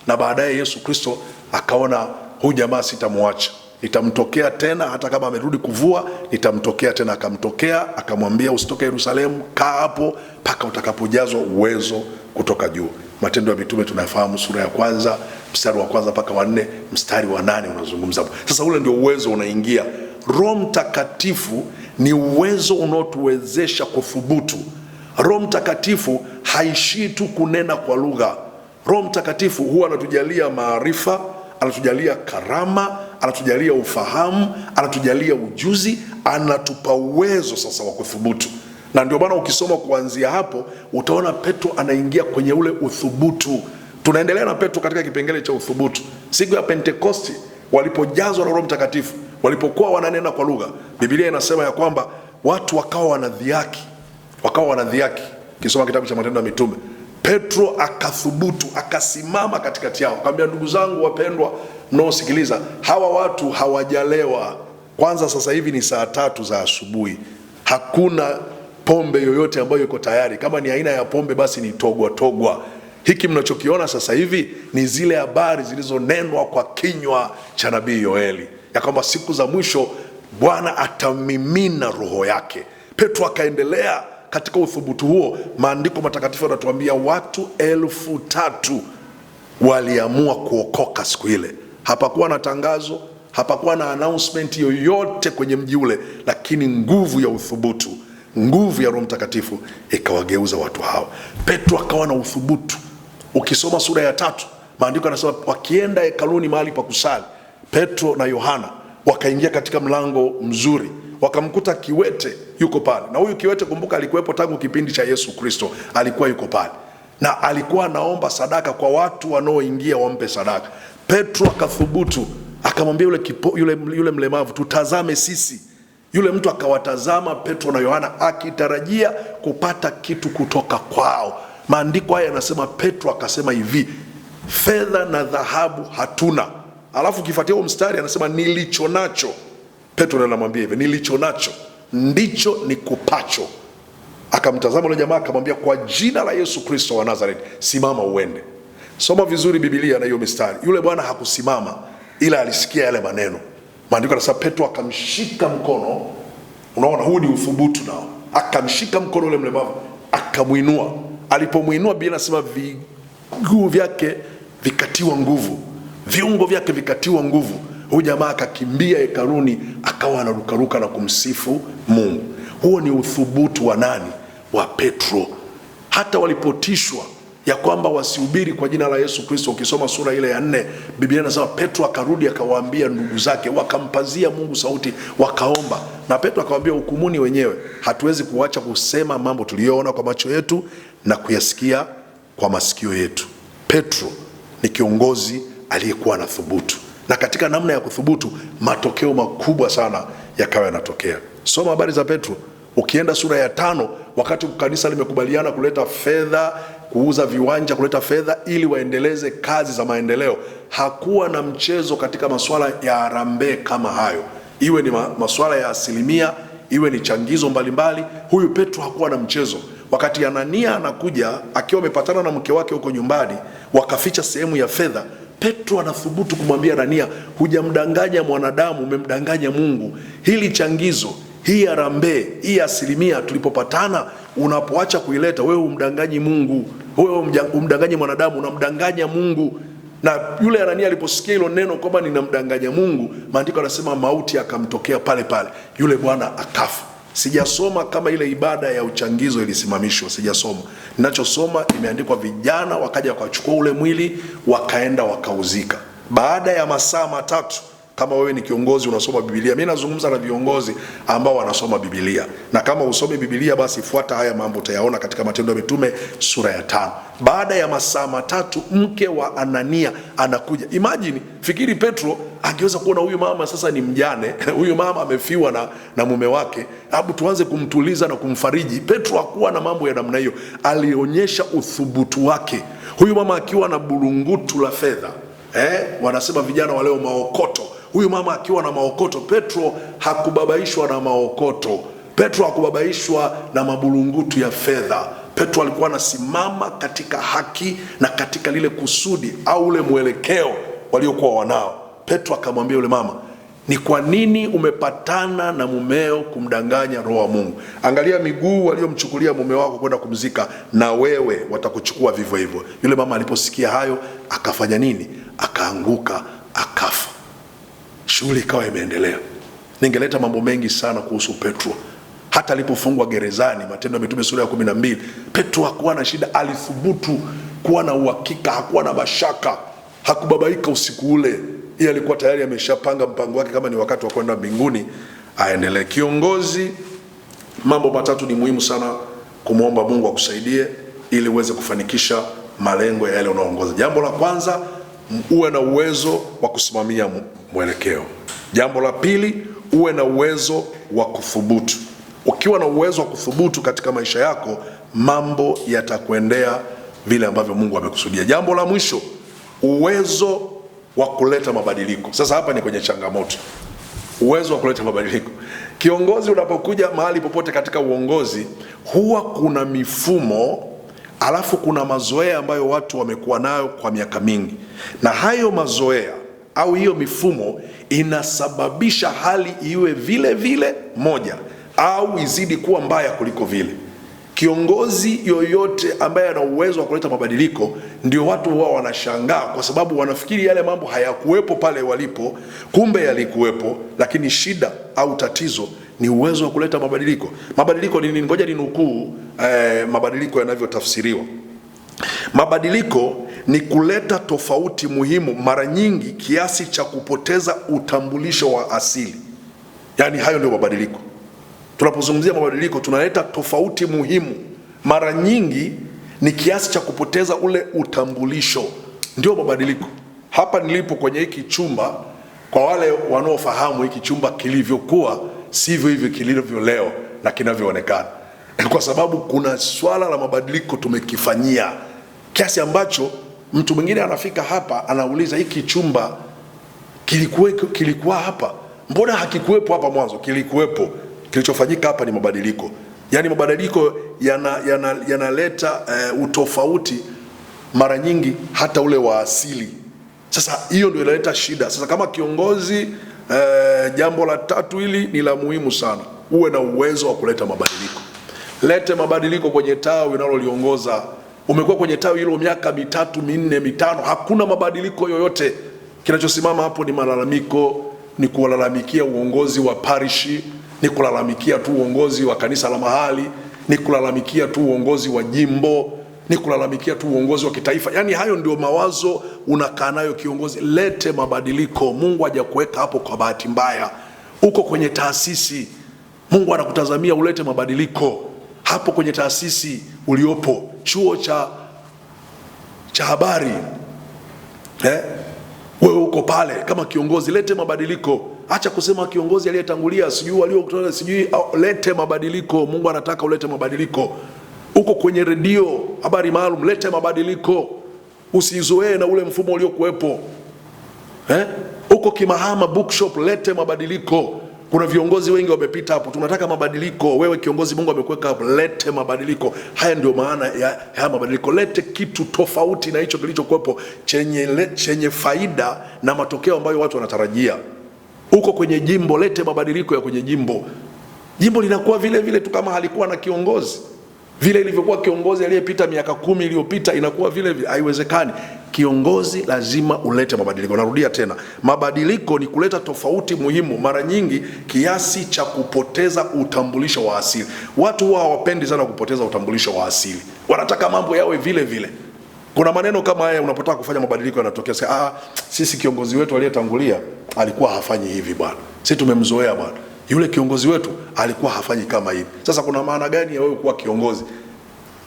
Speaker 1: na baadaye Yesu Kristo akaona huyu jamaa sitamwacha, nitamtokea tena, hata kama amerudi kuvua nitamtokea tena. Akamtokea akamwambia, usitoke Yerusalemu, kaa hapo mpaka utakapojazwa uwezo kutoka juu. Matendo ya Mitume tunafahamu sura ya 1 mstari wa 1 mpaka wa 4, mstari wa 8 unazungumza hapo. Sasa ule ndio uwezo unaingia. Roho Mtakatifu ni uwezo unaotuwezesha kuthubutu. Roho Mtakatifu haishii tu kunena kwa lugha. Roho Mtakatifu huwa anatujalia maarifa, anatujalia karama, anatujalia ufahamu, anatujalia ujuzi, anatupa uwezo sasa wa kuthubutu. Na ndio maana ukisoma kuanzia hapo utaona Petro anaingia kwenye ule uthubutu. Tunaendelea na Petro katika kipengele cha uthubutu. Siku ya Pentekosti walipojazwa na Roho Mtakatifu, walipokuwa wananena kwa lugha, Biblia inasema ya kwamba watu wakawa wanadhiaki. Kisoma kitabu cha Matendo ya Mitume, Petro akathubutu, akasimama katikati yao, akamwambia, ndugu zangu wapendwa mnaosikiliza, hawa watu hawajalewa. Kwanza sasa hivi ni saa 3 za asubuhi. Hakuna pombe yoyote ambayo iko tayari. Kama ni aina ya pombe basi ni togwa. Hiki mnachokiona sasa hivi ni zile habari zilizonenwa kwa kinywa cha nabii Yoeli, ya kwamba siku za mwisho Bwana atamimina roho yake. Petro akaendelea katika uthubutu huo. Maandiko matakatifu yanatuambia watu 3,000 waliamua kuokoka siku ile. Hapakuwa na tangazo, hapakuwa na announcement yoyote kwenye mji ule, lakini nguvu ya uthubutu, nguvu ya Roho Mtakatifu ikawageuza watu hao. Petro akawa na uthubutu. Ukisoma sura ya 3, maandiko yanasema wakienda hekaluni mahali pa kusali, Petro na Yohana wakaingia katika mlango mzuri, wakamkuta kiwete yuko pale. Na huyu kiwete, kumbuka, alikuwepo tangu kipindi cha Yesu Kristo, alikuwa yuko pale na alikuwa anaomba sadaka kwa watu wanaoingia wampe sadaka. Petro akathubutu, akamwambia yule mlemavu, tutazame sisi. Yule mtu akawatazama Petro na Yohana akitarajia kupata kitu kutoka kwao. Maandiko haya yanasema Petro akasema hivi, fedha na dhahabu hatuna. Alafu kifuatia mstari anasema nilicho nacho. Petro anamwambia hivi, nilicho nacho ndicho nikupacho. Akamtazama yule jamaa akamwambia, kwa jina la Yesu Kristo wa Nazareth, simama uende. Soma vizuri Biblia na hiyo mistari. Yule bwana hakusimama, ila alisikia yale maneno. Maandiko yanasema Petro akamshika mkono. Unaona, huu ni uthubutu nao. Akamshika mkono yule mlemavu, akamuinua. Alipomuinua, Biblia inasema viguu vyake vikatiwa nguvu, viungo vyake vikatiwa nguvu. Huyu jamaa akakimbia hekaluni, akawa anarukaruka na kumsifu Mungu. Huo ni uthubutu wa nani? Wa Petro. Hata walipotishwa ya kwamba wasihubiri kwa jina la Yesu Kristo, ukisoma sura ile ya 4, Biblia inasema Petro akarudi akawaambia ndugu zake, wakampazia Mungu sauti, wakaomba. Na Petro akamwambia, hukumuni wenyewe, hatuwezi kuacha kusema mambo tuliyoona kwa macho yetu na kuyasikia kwa masikio yetu. Petro ni kiongozi aliyekuwa na thubutu, na katika namna ya kuthubutu matokeo makubwa sana yakawa yanatokea. Soma habari za Petro. Ukienda sura ya 5, wakati kanisa limekubaliana kuleta fedha, kuuza viwanja, kuleta fedha ili waendeleze kazi za maendeleo, hakuwa na mchezo katika masuala ya harambee kama hayo, iwe ni masuala ya asilimia, iwe ni changizo mbalimbali. Huyu Petro hakuwa na mchezo. Wakati Anania anakuja akiwa amepatana na mke wake huko nyumbani, wakaficha sehemu ya fedha, Petro anathubutu kumwambia Anania, hujamdanganya mwanadamu, umemdanganya Mungu. Hili changizo, hii harambee, hii asilimia tulipopatana, unapoacha kuileta, wewe umdanganyi Mungu, wewe umdanganyi mwanadamu, unamdanganya Mungu. Na yule Anania aliposikia hilo neno kwamba ninamdanganya Mungu, maandiko yanasema mauti akamtokea pale pale, yule bwana akafa. Sijasoma kama ile ibada ya uchangizo ilisimamishwa, sijasoma. Ninachosoma imeandikwa vijana wakaja wakachukua ule mwili wakaenda wakauzika. Baada ya masaa 3, kama wewe ni kiongozi unasoma Biblia, mimi nazungumza na viongozi ambao wanasoma Biblia, na kama usomi Biblia basi fuata haya mambo, utayaona katika Matendo ya Mitume sura ya 5. Baada ya masaa 3 mke wa Anania anakuja. Imagine, fikiri Petro angeweza kuona huyu mama sasa ni mjane, huyu mama amefiwa na mume wake, hebu tuanze kumtuliza na kumfariji. Petro hakuwa na mambo ya namna hiyo, alionyesha uthubutu wake. Huyu mama akiwa na burungutu la fedha, wanasema vijana wa leo maokoto. Huyu mama akiwa na maokoto, Petro hakubabaishwa na maokoto. Petro hakubabaishwa na mabulungutu ya fedha. Petro alikuwa anasimama katika haki na katika lile kusudi au ule mwelekeo waliokuwa wanao. Petro akamwambia yule mama, ni kwa nini umepatana na mumeo kumdanganya Roho wa Mungu? Angalia miguu waliomchukulia mume wako kwenda kumzika, na wewe watakuchukua vivyo hivyo. Yule mama aliposikia hayo akafanya nini? Akaanguka, akafa. Shughuli ikawa imeendelea. Ningeleta mambo mengi sana kuhusu Petro. Hata alipofungwa gerezani, Matendo ya Mitume sura ya 12, Petro hakuwa na shida, alithubutu kuwa na uhakika, hakuwa na mashaka, hakubabaika usiku ule. Yeye alikuwa tayari ameshapanga mpango wake, kama ni wakati wa kwenda mbinguni aendelee. Kiongozi, mambo 3 ni muhimu sana kumwomba Mungu akusaidie ili uweze kufanikisha malengo ya yale unaoongoza. Jambo la kwanza, uwe na uwezo wa kusimamia mwelekeo. Jambo la pili, uwe na uwezo wa kuthubutu. Ukiwa na uwezo wa kuthubutu katika maisha yako, mambo yatakuendea vile ambavyo Mungu amekusudia. Jambo la mwisho, uwezo wa kuleta mabadiliko. Sasa hapa ni kwenye changamoto. Uwezo wa kuleta mabadiliko. Kiongozi unapokuja mahali popote katika uongozi, huwa kuna mifumo, alafu kuna mazoea ambayo watu wamekuwa nayo kwa miaka mingi. Na hayo mazoea au hiyo mifumo inasababisha hali iwe vile vile moja au izidi kuwa mbaya kuliko vile. Kiongozi yoyote ambaye ana uwezo wa kuleta mabadiliko, ndio watu huwa wanashangaa, kwa sababu wanafikiri yale mambo hayakuwepo pale walipo, kumbe yalikuwepo. Lakini shida au tatizo ni uwezo wa kuleta mabadiliko. Mabadiliko ni nini? Ngoja ninukuu mabadiliko yanavyotafsiriwa. Mabadiliko ni kuleta tofauti muhimu, mara nyingi kiasi cha kupoteza utambulisho wa asili. Yaani hayo ndio mabadiliko. Tunapozungumzia mabadiliko, tunaleta tofauti muhimu, mara nyingi ni kiasi cha kupoteza ule utambulisho, ndio mabadiliko. Hapa nilipo kwenye hiki chumba, kwa wale wanaofahamu hiki chumba kilivyokuwa, sivyo hivi kilivyo leo na kinavyoonekana. Kwa sababu kuna swala la mabadiliko tumekifanyia, kiasi ambacho mtu mwingine anafika hapa anauliza, hiki chumba kilikuwa hapa, mbona hakikuwepo hapa mwanzo? Kilikuwepo. Kilichofanyika hapa ni mabadiliko. Yaani mabadiliko yanaleta utofauti, mara nyingi hata ule wa asili. Sasa hiyo ndio inaleta shida. Sasa kama kiongozi, jambo la 3 hili ni la muhimu sana. Uwe na uwezo wa kuleta mabadiliko. Lete mabadiliko kwenye tawi unaloliongoza. Umekuwa kwenye tawi hilo miaka 3, 4, 5, hakuna mabadiliko yoyote. Kinachosimama hapo ni malalamiko, ni kulalamikia uongozi wa parishi, ni kulalamikia tu uongozi wa kanisa la mahali, ni kulalamikia tu uongozi wa jimbo, ni kulalamikia tu uongozi wa kitaifa. Yani hayo ndio mawazo unakaa nayo kiongozi. Lete mabadiliko. Mungu hajakuweka hapo kwa bahati mbaya. Uko kwenye taasisi, Mungu anakutazamia ulete mabadiliko. Hapo kwenye taasisi uliopo, chuo cha habari, wewe uko pale kama kiongozi, lete mabadiliko. Acha kusema kiongozi aliyetangulia sijui waliokutoa sijui, lete mabadiliko. Mungu anataka ulete mabadiliko. Uko kwenye redio, habari maalum, lete mabadiliko. Usizoee na ule mfumo uliokuwepo. Uko Kimahama bookshop, lete mabadiliko. Kuna viongozi wengi wamepita hapo, tunataka mabadiliko. Wewe kiongozi Mungu amekuweka hapo, lete mabadiliko. Haya ndio maana ya mabadiliko. Lete kitu tofauti na hicho kilichokuwepo, chenye faida na matokeo ambayo watu wanatarajia. Uko kwenye jimbo, lete mabadiliko ya kwenye jimbo. Jimbo linakuwa vile vile tu kama halikuwa na kiongozi. Vile ilivyokuwa kiongozi aliyepita miaka 10 iliyopita inakuwa vile vile, haiwezekani. Kiongozi lazima ulete mabadiliko. Narudia tena, mabadiliko ni kuleta tofauti muhimu, mara nyingi kiasi cha kupoteza utambulisho wa asili. Watu wao hawapendi sana kupoteza utambulisho wa asili, wanataka mambo yawe vile vile. Kuna maneno kama haya unapotaka kufanya mabadiliko yanatokea, sisi kiongozi wetu aliyetangulia alikuwa hafanyi hivi bwana, sisi tumemzoea bwana, yule kiongozi wetu alikuwa hafanyi kama hivi. Sasa kuna maana gani ya wewe kuwa kiongozi?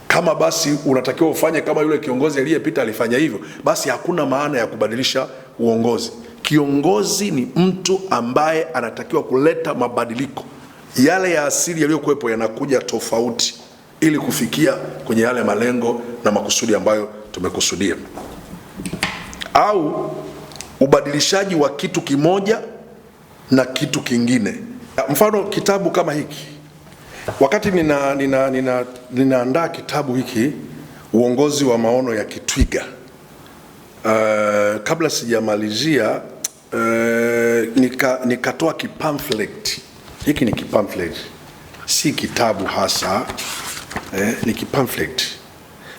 Speaker 1: Kama basi unatakiwa ufanye kama yule kiongozi aliyepita alifanya hivyo, basi hakuna maana ya kubadilisha uongozi. Kiongozi ni mtu ambaye anatakiwa kuleta mabadiliko. Yale ya asili yaliyokuwepo yanakuja tofauti ili kufikia kwenye yale malengo na makusudi ambayo tumekusudia. Au ubadilishaji wa kitu kimoja na kitu kingine. Mfano kitabu kama hiki, wakati ninaandaa kitabu hiki, uongozi wa maono ya Kitwiga, kabla sijamalizia, nikatoa kipamphlet. Hiki ni kipamphlet, si kitabu hasa, ni kipamphlet.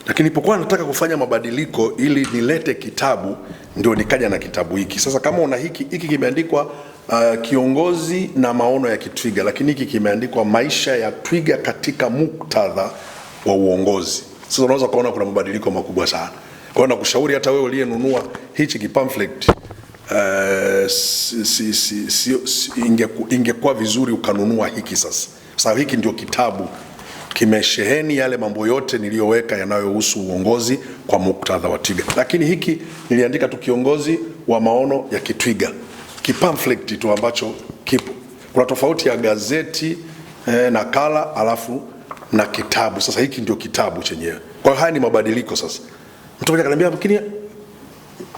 Speaker 1: Lakini nilipokuwa nataka kufanya mabadiliko ili nilete kitabu, ndio nikaja na kitabu hiki. Sasa kama una hiki kimeandikwa kiongozi na maono ya Kitwiga, lakini hiki kimeandikwa maisha ya twiga katika muktadha wa uongozi. Sasa unaweza kuona kuna mabadiliko makubwa sana. Kwa hiyo nakushauri hata wewe uliyenunua hichi kipamphlet, ingekuwa vizuri ukanunua hiki sasa. Sasa hiki ndio kitabu kimesheheni yale mambo yote niliyoweka yanayohusu uongozi kwa muktadha wa twiga. Lakini hiki niliandika tu kiongozi wa maono ya Kitwiga, kipamphlet tu ambacho kipo. Kuna tofauti ya gazeti nakala alafu na kitabu. Sasa hiki ndio kitabu chenyewe. Kwa hiyo haya ni mabadiliko sasa. Mtu mmoja akaniambia, "Lakini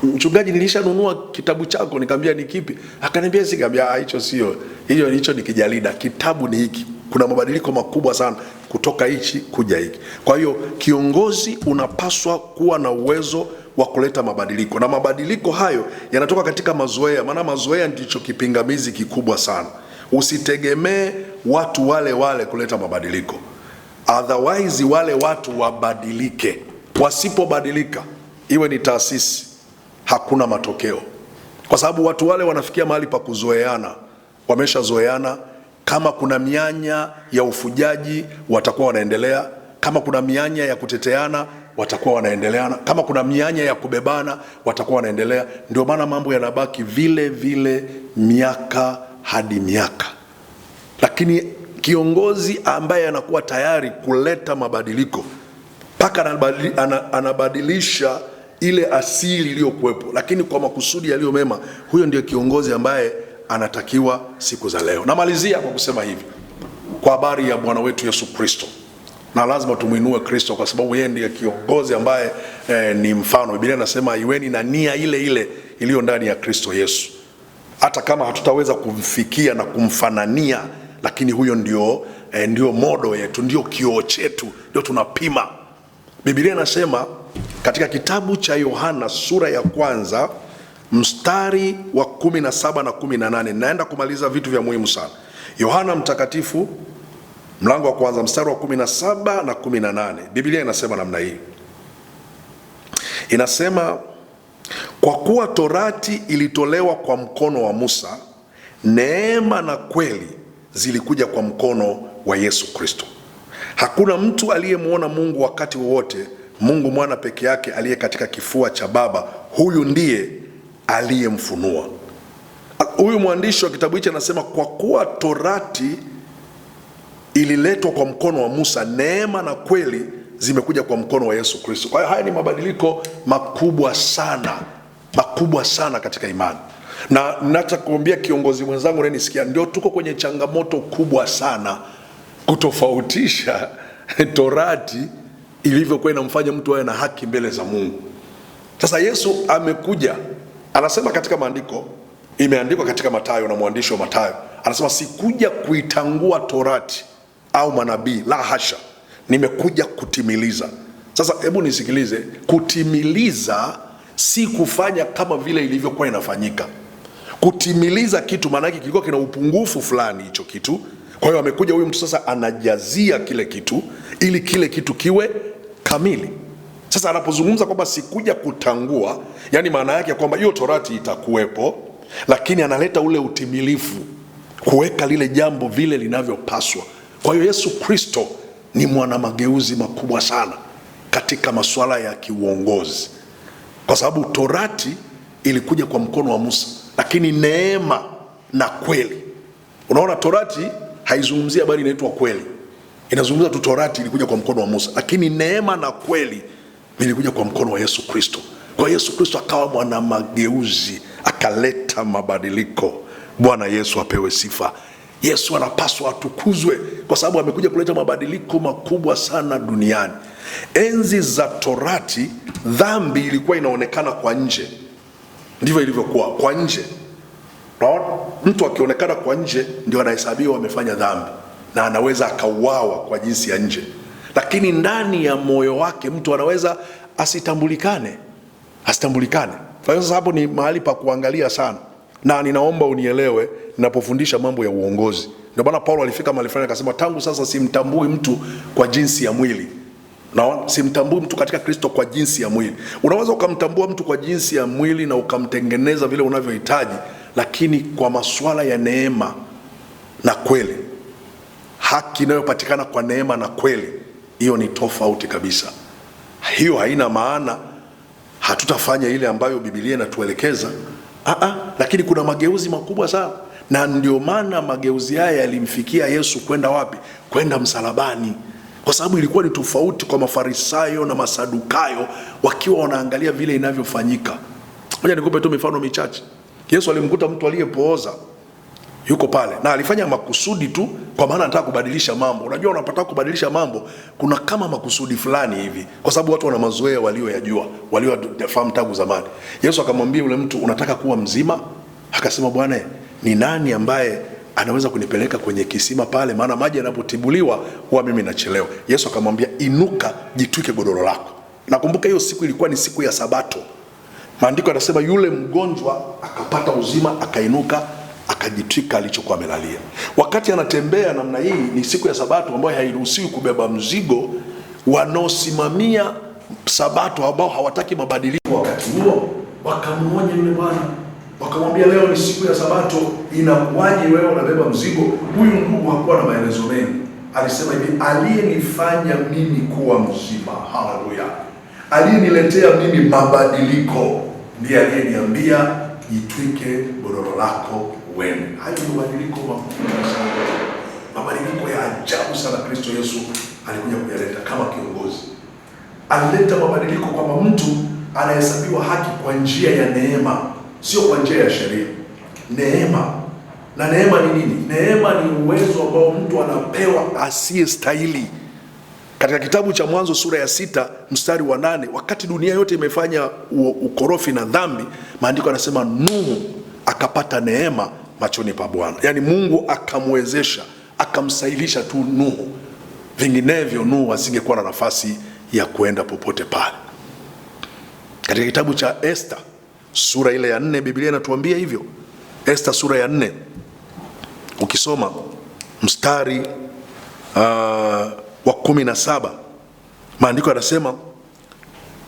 Speaker 1: mchungaji, nilishanunua kitabu chako." Nikamwambia, "Ni kipi?" Akaniambia, "Sikamwambia hicho sio. Hicho ni kijalida. Kitabu ni hiki." Kuna mabadiliko makubwa sana kutoka hichi kuja hiki. Kwa hiyo kiongozi unapaswa kuwa na uwezo wa kuleta mabadiliko, na mabadiliko hayo yanatoka katika mazoea, maana mazoea ndicho kipingamizi kikubwa sana. Usitegemee watu wale kuleta mabadiliko, otherwise wale watu wabadilike. Wasipobadilika, iwe ni taasisi, hakuna matokeo, kwa sababu watu wale wanafikia mahali pa kuzoeana, wameshazoeana. Kama kuna mianya ya ufujaji watakuwa wanaendelea, kama kuna mianya ya kuteteana watakuwa wanaendeleana, kama kuna mianya ya kubebana watakuwa wanaendelea. Ndio maana mambo yanabaki vile vile miaka hadi miaka. Lakini kiongozi ambaye anakuwa tayari kuleta mabadiliko, mpaka anabadilisha ile asili iliyokuwepo, lakini kwa makusudi yaliyo mema, huyo ndio kiongozi ambaye anatakiwa siku za leo. Namalizia kwa kusema hivi kwa habari ya Bwana wetu Yesu Kristo, na lazima tumuinue Kristo kwa sababu yeye ndiye kiongozi ambaye ni mfano. Biblia inasema iweni na nia ile ile iliyo ndani ya Kristo Yesu. Hata kama hatutaweza kumfikia na kumfanania, lakini huyo ndio modo yetu, ndio kioo chetu, ndio tunapima. Biblia inasema katika kitabu cha Yohana sura ya 1 mstari wa 17 na 18. Naenda kumaliza vitu vya muhimu sana. Yohana mtakatifu mlango wa 1 mstari wa 17 na 18. Biblia inasema namna hii. Inasema, Kwa kuwa torati ilitolewa kwa mkono wa Musa, neema na kweli zilikuja kwa mkono wa Yesu Kristo. Hakuna mtu aliyemwona Mungu wakati wowote, Mungu mwana peke yake aliye katika kifua cha Baba, huyu ndiye aliyemfunua. Huyu mwandishi wa kitabu hichi anasema kwa kuwa torati ililetwa kwa mkono wa Musa, neema na kweli zimekuja kwa mkono wa Yesu Kristo. Kwa hiyo haya ni mabadiliko makubwa sana katika imani. Na ninachokuambia kiongozi mwenzangu unanisikia, ndio tuko kwenye changamoto kubwa sana kutofautisha torati ilivyokuwa inamfanya mtu awe na haki mbele za Mungu. Sasa Yesu amekuja, anasema katika maandiko, imeandikwa katika Mathayo na mwandishi wa Mathayo anasema sikuja kuitangua torati au manabii, la hasha, nimekuja kutimiliza. Sasa hebu nisikilize, kutimiliza si kufanya kama vile ilivyokuwa inafanyika. Kutimiliza kitu maana yake kilikuwa kina upungufu fulani hicho kitu. Kwa hiyo amekuja huyu mtu sasa anajazia kile kitu ili kile kitu kiwe kamili. Sasa anapozungumza kwamba sikuja kutangua, yani maana yake kwamba hiyo torati itakuwepo, lakini analeta ule utimilifu, kuweka lile jambo vile linavyopaswa. Kwa hiyo Yesu Kristo ni mwana mageuzi makubwa sana katika masuala ya kiuongozi, kwa sababu torati ilikuja kwa mkono wa Musa, lakini neema na kweli. Unaona, torati haizungumzii habari inaitwa kweli, inazungumza tu torati ilikuja kwa mkono wa Musa, lakini neema na kweli vilikuja kwa mkono wa Yesu Kristo. Kwa Yesu Kristo akawa mwana mageuzi, akaleta mabadiliko. Bwana Yesu apewe sifa. Yesu anapaswa atukuzwe kwa sababu amekuja kuleta mabadiliko makubwa sana duniani. Enzi za torati, dhambi ilikuwa inaonekana kwa nje. Ndivyo ilivyokuwa kwa nje. Mtu akionekana kwa nje ndio anahesabiwa amefanya dhambi na anaweza akauawa kwa jinsi ya nje, lakini ndani ya moyo wake mtu anaweza asitambulikane. Kwa hiyo hapo ni mahali pa kuangalia sana, na ninaomba unielewe ninapofundisha mambo ya uongozi. Ndio maana Paulo alifika mahali fulani akasema, tangu sasa simtambui mtu kwa jinsi ya mwili. Naona simtambui mtu katika Kristo kwa jinsi ya mwili. Unaweza ukamtambua mtu kwa jinsi ya mwili na ukamtengeneza vile unavyohitaji, lakini kwa masuala ya neema na kweli, haki inayopatikana kwa neema na kweli, hiyo ni tofauti kabisa. Hiyo haina maana hatutafanya ile ambayo Biblia inatuelekeza. Lakini kuna mageuzi makubwa sana, na ndio maana mageuzi haya yalimfikia Yesu kwenda wapi? Kwenda msalabani, kwa sababu ilikuwa ni tofauti kwa Mafarisayo na Masadukayo wakiwa wanaangalia vile inavyofanyika. Ngoja nikupe tu mifano michache. Yesu alimkuta mtu aliyepooza yuko pale, na alifanya makusudi tu, kwa maana anataka kubadilisha mambo. Unajua, unapotaka kubadilisha mambo kuna kama makusudi fulani hivi, kwa sababu watu wana mazoea walioyajua, walioyafahamu tangu zamani. Yesu akamwambia yule mtu, unataka kuwa mzima? Akasema, Bwana, ni nani ambaye anaweza kunipeleka kwenye kisima pale, maana maji yanapotibuliwa huwa mimi nachelewa. Yesu akamwambia, inuka, jitwike godoro lako. Nakumbuka hiyo siku ilikuwa ni siku ya Sabato. Maandiko yanasema yule mgonjwa akapata uzima, akainuka, akajitwika alichokuwa amelalia. Wakati anatembea namna hii, ni siku ya Sabato ambayo hairuhusiwi kubeba mzigo. Wanaosimamia Sabato ambao hawataki mabadiliko wakati huo wakamwonya yule bwana, wakamwambia, leo ni siku ya Sabato, inakuwaje wewe unabeba mzigo? Huyu ndugu hakuwa na maelezo mengi, alisema hivi, aliyenifanya mimi kuwa mzima, haleluya, aliyeniletea mimi mabadiliko ndiye aliyeniambia jitwike godoro lako uende. Hayo ni mabadiliko makubwa sana, mabadiliko ya ajabu sana Kristo Yesu alikuja kuyaleta kama kiongozi. Alileta mabadiliko kwamba mtu anahesabiwa haki kwa njia ya neema, sio kwa njia ya sheria. Neema. Na neema ni nini? Neema ni uwezo ambao mtu anapewa asiyestahili. Katika kitabu cha Mwanzo sura ya 6 mstari wa 8, wakati dunia yote imefanya ukorofi na dhambi, maandiko yanasema Nuhu akapata neema machoni pa Bwana. Yaani Mungu akamwezesha, akamsahilisha tu Nuhu. Vinginevyo Nuhu asingekuwa na nafasi ya kuenda popote pale. Katika kitabu cha Esther sura ile ya 4, Biblia inatuambia hivyo. Esther sura ya 4, ukisoma mstari wa 17, maandiko yanasema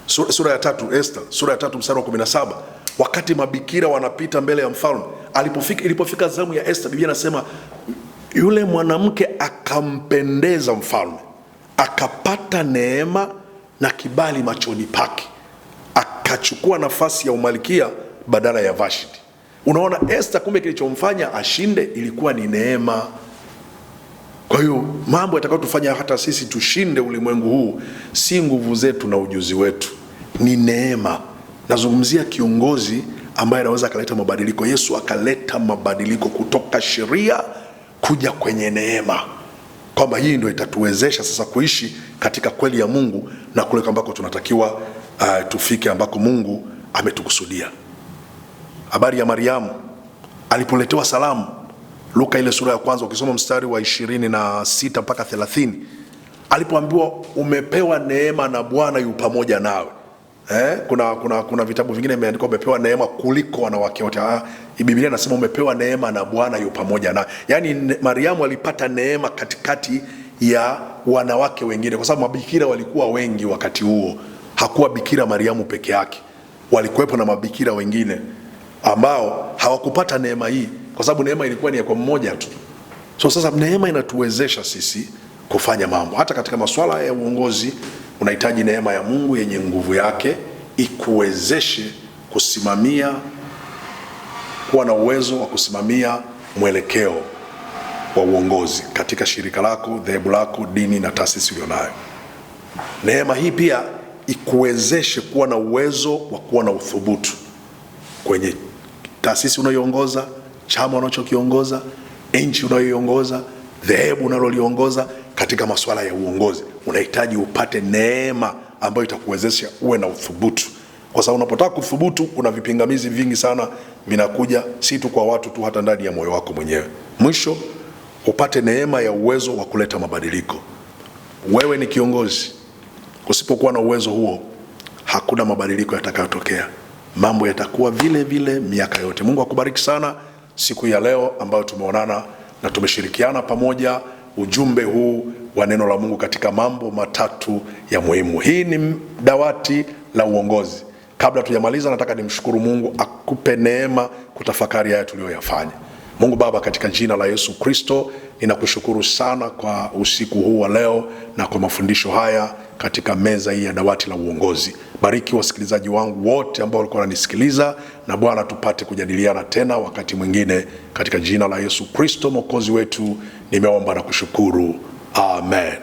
Speaker 1: Sura ya 3, Esther sura ya 3 mstari wa 17, wakati mabikira wanapita mbele ya mfalme, ilipofika zamu ya Esther, Biblia inasema yule mwanamke akampendeza mfalme, akapata neema na kibali machoni pake, akachukua nafasi ya umalikia badala ya Vashti. Unaona Esther, kumbe kilichomfanya ashinde ilikuwa ni neema. Kwa hiyo mambo yatakayotufanya hata sisi tushinde ulimwengu huu si nguvu zetu na ujuzi wetu, ni neema. Nazungumzia kiongozi ambaye anaweza akaleta mabadiliko. Yesu akaleta mabadiliko kutoka sheria kuja kwenye neema, kwamba hii ndio itatuwezesha sasa kuishi katika kweli ya Mungu na kule ambako tunatakiwa tufike, ambako Mungu ametukusudia. Habari ya Mariamu alipoletewa salamu, Luka ile sura ya kwanza ukisoma mstari wa 26 mpaka 30, alipoambiwa umepewa neema na Bwana yu pamoja nawe. Kuna vitabu vingine imeandikwa umepewa neema kuliko wanawake wote. Biblia inasema umepewa neema na Bwana yu pamoja nawe. Yaani Mariamu alipata neema katikati ya wanawake wengine, kwa sababu mabikira walikuwa wengi wakati huo. Hakuwa bikira Mariamu peke yake, walikuwepo na mabikira wengine ambao hawakupata neema hii, kwa sababu neema ilikuwa ni kwa mmoja tu. Sasa neema inatuwezesha sisi kufanya mambo. Hata katika masuala ya uongozi unahitaji neema ya Mungu yenye nguvu yake ikuwezeshe kusimamia, kuwa na uwezo wa kusimamia mwelekeo wa uongozi katika shirika lako, dhehebu lako, dini na taasisi ulionayo. Neema hii pia ikuwezeshe kuwa na uwezo wa kuwa na uthubutu kwenye taasisi unayoongoza, chama unachokiongoza, nchi unayoiongoza, dhehebu unaloliongoza. Katika masuala ya uongozi unahitaji upate neema ambayo itakuwezesha uwe na uthubutu, kwa sababu unapotaka kuthubutu kuna vipingamizi vingi sana vinakuja, si tu kwa watu tu, hata ndani ya moyo wako mwenyewe. Mwisho, upate neema ya uwezo wa kuleta mabadiliko. Wewe ni kiongozi, usipokuwa na uwezo huo hakuna mabadiliko yatakayotokea. Mambo yatakuwa vile vile miaka yote. Mungu akubariki sana siku ya leo ambayo tumeonana na tumeshirikiana pamoja ujumbe huu wa neno la Mungu katika mambo matatu ya muhimu. Hii ni dawati la uongozi. Kabla tujamaliza, nataka nimshukuru Mungu akupe neema kutafakari haya tuliyoyafanya. Mungu Baba, katika jina la Yesu Kristo, ninakushukuru sana kwa usiku huu wa leo na kwa mafundisho haya katika meza hii ya dawati la uongozi. Bariki wasikilizaji wangu wote ambao walikuwa wananisikiliza, na Bwana tupate kujadiliana tena wakati mwingine katika jina la Yesu Kristo Mwokozi wetu nimeomba na kushukuru. Amen.